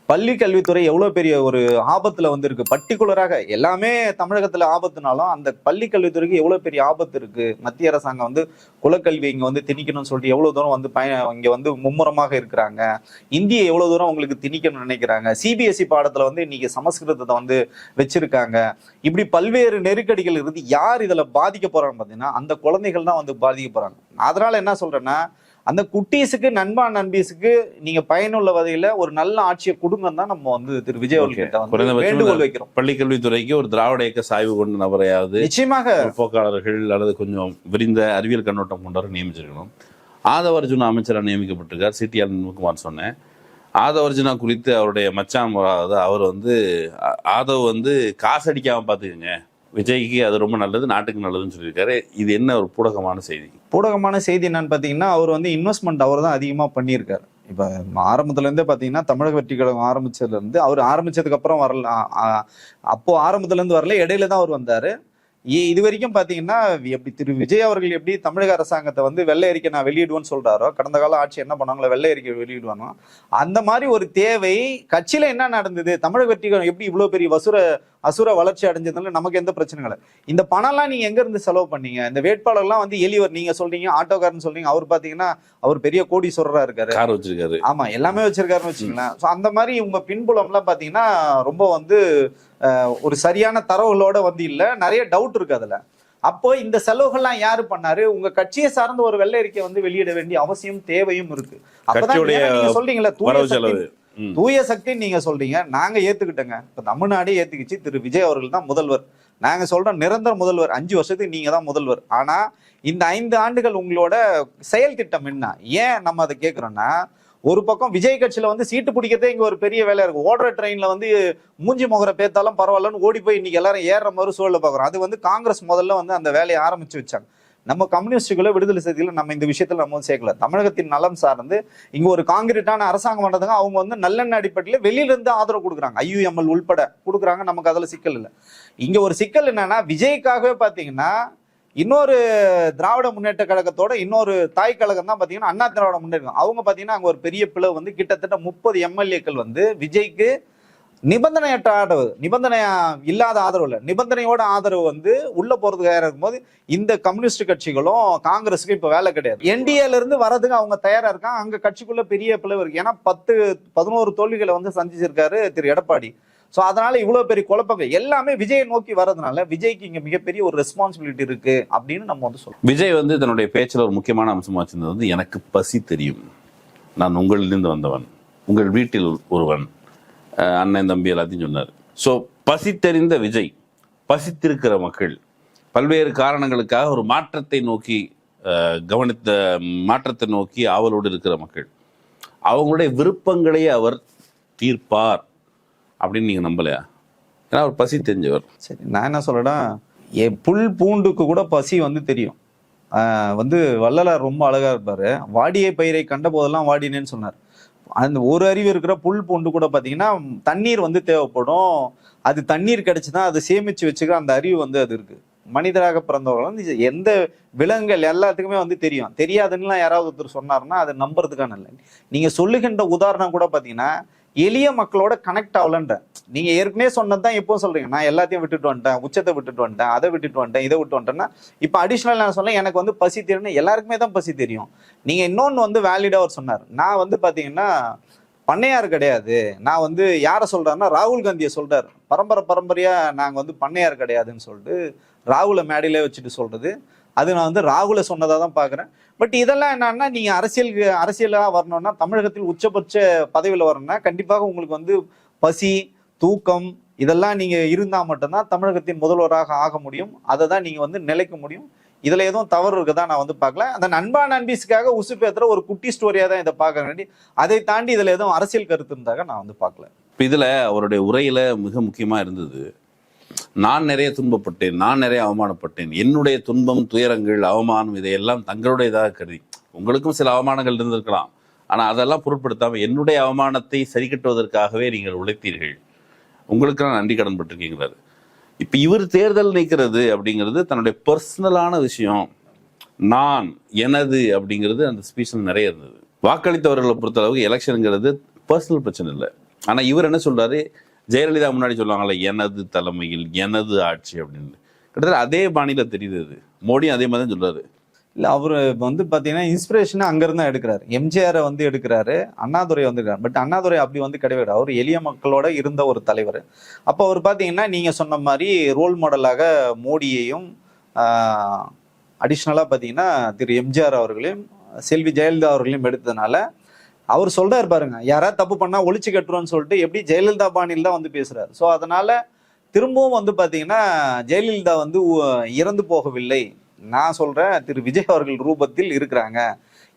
பள்ளி கல்வித்துறை எவ்வளவு பெரிய ஒரு ஆபத்துல வந்து இருக்கு. பர்டிகுலராக எல்லாமே தமிழகத்துல ஆபத்துனாலும் அந்த பள்ளி கல்வித்துறைக்கு எவ்வளவு பெரிய ஆபத்து இருக்கு. மத்திய அரசாங்கம் வந்து குலக்கல்வி இங்க வந்து திணிக்கணும்னு சொல்லிட்டு எவ்வளவு தூரம் வந்து இங்க வந்து மும்முரமாக இருக்கிறாங்க. இந்தியை எவ்வளவு தூரம் உங்களுக்கு திணிக்கணும்னு நினைக்கிறாங்க. சிபிஎஸ்இ பாடத்துல வந்து இன்னைக்கு சமஸ்கிருதத்தை வந்து வச்சிருக்காங்க. இப்படி பல்வேறு நெருக்கடிகள் இருந்து யார் இதுல பாதிக்க போறான்னு பாத்தீங்கன்னா அந்த குழந்தைகள் தான் வந்து பாதிக்க போறாங்க. அதனால என்ன சொல்றேன்னா, அந்த குட்டீஸுக்கு நண்பீஸுக்கு நீங்க பயனுள்ள வகையில ஒரு நல்ல ஆட்சியை கொடுங்கன்னு தான் நம்ம வந்து திரு விஜய் அவர்கிட்ட வந்து வேண்டுகோள் வைக்கிறோம். பள்ளிக்கல்வித்துறைக்கு ஒரு திராவிட இயக்க சாய்வு கொண்ட நபரையாவது நிச்சயமாக போக்காளர்கள் அல்லது கொஞ்சம் விரிந்த அறிவியல் கண்ணோட்டம் கொண்டவர்கள் நியமிச்சிருக்கணும். ஆதவ அர்ஜுனா அமைச்சராக நியமிக்கப்பட்டிருக்கார். சிடிஆர் நிர்மல்குமார் சொன்னேன். ஆதவ அர்ஜுனா குறித்து அவருடைய மச்சான் அவர் வந்து ஆதவ் வந்து காசு அடிக்காம பாத்துக்கங்க, விஜய்க்கு அது ரொம்ப நல்லது, நாட்டுக்கு நல்லதுன்னு சொல்லியிருக்காரு. இது என்ன ஒரு பூடகமான செய்தி? பூடகமான செய்தி என்னன்னு பார்த்தீங்கன்னா, அவர் வந்து இன்வெஸ்ட்மெண்ட் அவர் தான் அதிகமாக பண்ணியிருக்காரு. இப்போ ஆரம்பத்துலேருந்தே பார்த்தீங்கன்னா தமிழக வெற்றி கழகம் ஆரம்பிச்சதுலேருந்து அவர் ஆரம்பிச்சதுக்கு அப்புறம் வரல, அப்போ ஆரம்பத்துலேருந்து வரல, இடையில தான் அவர் வந்தார். இது வரைக்கும் பார்த்தீங்கன்னா எப்படி திரு விஜய் அவர்கள் எப்படி தமிழக அரசாங்கத்தை வந்து வெள்ளை அறிக்கை நான் வெளியிடுவேன்னு சொல்றாரோ, கடந்த கால ஆட்சி என்ன பண்ணாங்களோ வெள்ளை அறிக்கை வெளியிடுவானோ, அந்த மாதிரி ஒரு தேவை கட்சியில என்ன நடந்தது, தமிழக வெற்றி எப்படி இவ்வளவு பெரிய வசூர அசுர வளர்ச்சி அடைஞ்சதுனால நமக்கு எந்த பிரச்சனையும் இல்லை. இந்த பணம்லாம் நீங்க எங்க இருந்து செலவு பண்ணீங்க? இந்த வேட்பாளர்லாம் வந்து எளியவர், நீங்க சொல்றீங்க ஆட்டோக்காரன்னு சொல்றீங்க, அவர் பாத்தீங்கன்னா அவர் பெரிய கோடீஸ்வரரா இருக்காரு, கார் வச்சிருக்காரு, ஆமா எல்லாமே வச்சிருக்காருன்னு வச்சுங்களேன். ஸோ அந்த மாதிரி உங்க பின்புலம்லாம் பாத்தீங்கன்னா ரொம்ப வந்து ஒரு சரியான தரவுகளோட வந்து இல்ல, நிறைய டவுட் இருக்கு அதுல. அப்போ இந்த செலவுகள்லாம் யாரு பண்ணாரு? உங்க கட்சியை சார்ந்த ஒரு வெள்ளை அறிக்கை வந்து வெளியிட வேண்டிய அவசியம் தேவையும் இருக்கு. அப்பதான் நீங்க சொல்றீங்களா தூய சக்தி நீங்க சொல்றீங்க, நாங்க ஏத்துக்கிட்டோங்க. இப்ப தமிழ்நாடே ஏத்துக்கிச்சு, திரு விஜய் அவர்கள் தான் முதல்வர். நாங்க சொல்றோம் நிரந்தர முதல்வர், 5 வருஷத்துக்கு நீங்க தான் முதல்வர். ஆனா இந்த 5 ஆண்டுகள் உங்களோட செயல் திட்டம் என்ன? ஏன் நம்ம அதை கேட்கிறோம்னா, ஒரு பக்கம் விஜய் கட்சியில வந்து சீட்டு பிடிக்கிறதே இங்க ஒரு பெரிய வேலையா இருக்கு. ஓடுற ட்ரெயின்ல வந்து மூஞ்சி முகர பேத்தாலும் பரவாயில்லன்னு ஓடி போய் இன்னைக்கு எல்லாரும் ஏறுற மாதிரி சூழல பாக்குறோம். அது வந்து காங்கிரஸ் முதல்ல வந்து அந்த வேலையை ஆரம்பிச்சு வச்சாங்க. நம்ம கம்யூனிஸ்டுகளை விடுதலை செய்திகளை நம்ம இந்த விஷயத்துல நம்ம வந்து சேர்க்கல. தமிழகத்தின் நலம் சார்ந்து இங்க ஒரு காங்கிரீட்டான அரசாங்கம் பண்றதுங்க அவங்க வந்து நல்லெண்ண அடிப்படையில வெளியில இருந்து ஆதரவு கொடுக்குறாங்க, IUML உள்பட கொடுக்குறாங்க. நமக்கு அதுல சிக்கல் இல்லை. இங்க ஒரு சிக்கல் என்னன்னா, விஜய்க்காகவே பாத்தீங்கன்னா இன்னொரு திராவிட முன்னேற்ற கழகத்தோட இன்னொரு தாய் கழகம் தான் பாத்தீங்கன்னா அண்ணா திராவிட முன்னேற்றம். அவங்க பாத்தீங்கன்னா அங்க ஒரு பெரிய பிளவு வந்து கிட்டத்தட்ட 30 MLAக்கள் வந்து விஜய்க்கு நிபந்தனையற்ற ஆதரவு, நிபந்தனை இல்லாத ஆதரவு இல்லை, நிபந்தனையோட ஆதரவு வந்து உள்ள போறதுக்கு தயாரா இருக்கும்போது இந்த கம்யூனிஸ்ட் கட்சிகளும் காங்கிரஸுக்கு இப்ப வேலை கிடையாது. NDAல இருந்து வர்றதுக்கு அவங்க தயாரா இருக்காங்க. அங்க கட்சிக்குள்ள பெரிய பிளவு இருக்கு. ஏன்னா 10-11 தோல்விகளை வந்து சந்திச்சிருக்காரு திரு எடப்பாடி. சோ அதனால இவ்வளவு பெரிய குழப்பங்கள் எல்லாமே விஜயை நோக்கி வர்றதுனால விஜய்க்கு இங்க மிகப்பெரிய ஒரு ரெஸ்பான்சிபிலிட்டி இருக்கு அப்படின்னு நம்ம வந்து சொல்றோம். விஜய் வந்து தன்னுடைய பேச்சில் ஒரு முக்கியமான அம்சமா வச்சிருந்தது வந்து, எனக்கு பசி தெரியும், நான் உங்களிலிருந்து வந்தவன், உங்கள் வீட்டில் ஒருவன், அண்ணன் தம்பி எல்லாத்தையும் சொன்னார். ஸோ பசி தெரிந்த விஜய், பசித்திருக்கிற மக்கள், பல்வேறு காரணங்களுக்காக ஒரு மாற்றத்தை நோக்கி மாற்றத்தை நோக்கி ஆவலோடு இருக்கிற மக்கள், அவங்களுடைய விருப்பங்களையே அவர் தீர்ப்பார் அப்படின்னு நீங்க நம்பலையா? ஏன்னா அவர் பசி தெரிஞ்சவர். சரி, நான் என்ன சொல்றேன்னா, புல் பூண்டுக்கு கூட பசி வந்து தெரியும். வந்து வள்ளலார் ரொம்ப அழகா இருப்பாரு, வாடியை பயிரை கண்ட போதெல்லாம் வாடினேன்னு சொன்னார். அந்த ஒரு அறிவு இருக்கிற புல் பூண்டு கூட பாத்தீங்கன்னா தண்ணீர் வந்து தேவைப்படும், அது தண்ணீர் கிடைச்சுதான் அதை சேமிச்சு வச்சுக்கிற அந்த அறிவு வந்து அது இருக்கு. மனிதராக பிறந்தவர்கள் வந்து எந்த விலங்குகள் எல்லாத்துக்குமே வந்து தெரியும். தெரியாதுன்னு யாராவது ஒருத்தர் சொன்னாருன்னா அது நம்புறதுக்கான இல்லை. நீங்க சொல்லுகின்ற உதாரணம் கூட பாத்தீங்கன்னா எளிய மக்களோட கனெக்ட் ஆகலன்ற. நீங்க ஏற்கனவே சொன்னதுதான் எப்போ சொல்றீங்க, நான் எல்லாத்தையும் விட்டுட்டு வந்துட்டேன், உச்சத்தை விட்டுட்டு வந்துட்டேன், அதை விட்டுட்டு வந்துட்டேன், இதை விட்டு வந்துட்டேன்னா இப்ப அடிஷனல் நான் சொன்னேன் எனக்கு வந்து பசி தெரியும். எல்லாருக்குமே தான் பசி தெரியும். நீங்க இன்னொன்னு வந்து வேலிடா அவர் சொன்னார், நான் வந்து பாத்தீங்கன்னா பண்ணையார் கிடையாது. நான் வந்து யாரை சொல்றாருன்னா ராகுல் காந்தியை சொல்றாரு, பரம்பரையா நாங்க வந்து பண்ணையார் கிடையாதுன்னு சொல்லிட்டு ராகுலை மேடையிலே வச்சுட்டு சொல்றது. அது நான் வந்து ராகுல சொன்னதா தான் பாக்குறேன். பட் இதெல்லாம் என்னன்னா, நீங்க அரசியலாக வரணும்னா, தமிழகத்தில் உச்சபட்ச பதவியில் வரணும்னா கண்டிப்பாக உங்களுக்கு வந்து பசி, தூக்கம் இதெல்லாம் நீங்க இருந்தா மட்டும்தான் தமிழகத்தின் முதல்வராக ஆக முடியும். அதை தான் நீங்க வந்து நிலைக்க முடியும். இதுல எதுவும் தவறு இருக்குதான் நான் வந்து பார்க்கல. அந்த நண்பா நண்பீஸுக்காக உசுப்பேத்துற ஒரு குட்டி ஸ்டோரியா தான் இதை பார்க்க வேண்டி, அதை தாண்டி இதுல எதுவும் அரசியல் கருத்து இருந்தாக நான் வந்து பார்க்கல. இப்போ இதுல அவருடைய உரையில மிக முக்கியமா இருந்தது, நான் நிறைய துன்பப்பட்டேன், நான் நிறைய அவமானப்பட்டேன், என்னுடைய துன்பம், துயரங்கள், அவமானம் இதையெல்லாம் தங்களுடையதாக கருதி, உங்களுக்கும் சில அவமானங்கள் இருந்திருக்கலாம், ஆனால் அதெல்லாம் பொருட்படுத்தாமல் என்னுடைய அவமானத்தை சரி கட்டுவதற்காகவே நீங்கள் உழைத்தீர்கள், உங்களுக்கு நான் நன்றி கடன் பட்டிருக்கீங்கிறாரு. இப்போ இவர் தேர்தல் நிற்கிறது அப்படிங்கிறது தன்னுடைய பர்சனலான விஷயம், நான் எனது அப்படிங்கிறது அந்த ஸ்பீச்சில் நிறைய இருந்தது. வாக்களித்தவர்களை பொறுத்தளவுக்கு எலெக்ஷனுங்கிறது பர்சனல் பிரச்சனை இல்லை. ஆனால் இவர் என்ன சொல்றாரு, ஜெயலலிதா முன்னாடி சொல்லுவாங்கல்ல எனது தலைமையில் எனது ஆட்சி அப்படின்னு, கிட்டத்தட்ட அதே பாணியில தெரியுது. அது மோடியும் அதே மாதிரி தான் சொல்றாரு. இல்ல அவரு வந்து பாத்தீங்கன்னா இன்ஸ்பிரேஷன் அங்கிருந்து தான் எடுக்கிறாரு. எம்ஜிஆரை வந்து எடுக்கிறாரு, அண்ணாதுரை வந்து எடுக்கிறாரு. பட் அண்ணாதுரை அப்படி வந்து கிடையாது, அவர் எளிய மக்களோட இருந்த ஒரு தலைவர். அப்போ அவர் பாத்தீங்கன்னா நீங்க சொன்ன மாதிரி ரோல் மாடலாக மோடியையும் அடிஷ்னலா பாத்தீங்கன்னா திரு எம்ஜிஆர் அவர்களையும் செல்வி ஜெயலலிதா அவர்களையும் எடுத்ததுனால அவர் சொல்றாரு பாருங்க, யாராவது தப்பு பண்ணா ஒழிச்சு கட்டுறோம்னு சொல்லிட்டு எப்படி ஜெயலலிதா பாணியில் தான் வந்து பேசுறாரு. ஸோ அதனால திரும்பவும் வந்து பாத்தீங்கன்னா ஜெயலலிதா வந்து இறந்து போகவில்லை, நான் சொல்றேன் திரு விஜய் அவர்கள் ரூபத்தில் இருக்கிறாங்க.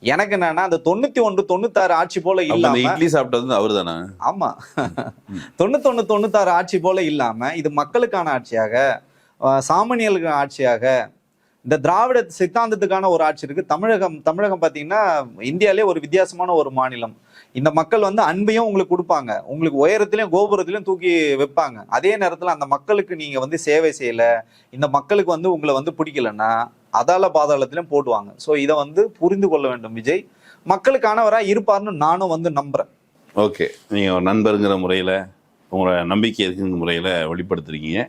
எனக்கு என்னன்னா அந்த 91-96 ஆட்சி போல இல்லாம, இட்லி சாப்பிட்டது அவரு தானே, ஆமா 91-96 ஆட்சி போல இல்லாம இது மக்களுக்கான ஆட்சியாக, சாமானியர்களுக்கு ஆட்சியாக, இந்த திராவிட சித்தாந்தத்துக்கான ஒரு ஆட்சி இருக்கு. தமிழகம் பாத்தீங்கன்னா இந்தியாலே ஒரு வித்தியாசமான ஒரு மாநிலம். இந்த மக்கள் வந்து அன்பையும் உங்களுக்கு கொடுப்பாங்க, உங்களுக்கு உயரத்திலையும் கோபுரத்திலையும் தூக்கி வைப்பாங்க. அதே நேரத்துல அந்த மக்களுக்கு நீங்க வந்து சேவை செய்யல, இந்த மக்களுக்கு வந்து உங்களை வந்து பிடிக்கலன்னா அதால பாதாளத்திலும் போடுவாங்க. ஸோ இதை வந்து புரிந்து கொள்ள வேண்டும். விஜய் மக்களுக்கானவரா இருப்பார்னு நானும் வந்து நம்புறேன். ஓகே, நீங்க நண்பருங்கிற முறையில உங்களோட நம்பிக்கை இருக்குங்கிற முறையில் வெளிப்படுத்திருக்கீங்க.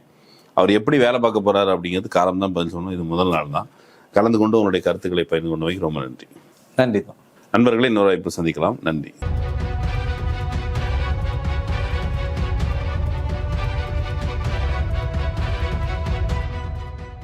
அவர் எப்படி வேலை பார்க்க போகிறாரு அப்படிங்கிறது காலம் தான் பதில் சொல்லணும். இது முதல் நாள் தான். கலந்து கொண்டு உங்களுடைய கருத்துக்களை பகிர்ந்து கொண்டு வைக்க ரொம்ப நன்றி. நன்றி. நண்பர்களை இன்னொரு வாய்ப்பு சந்திக்கலாம். நன்றி.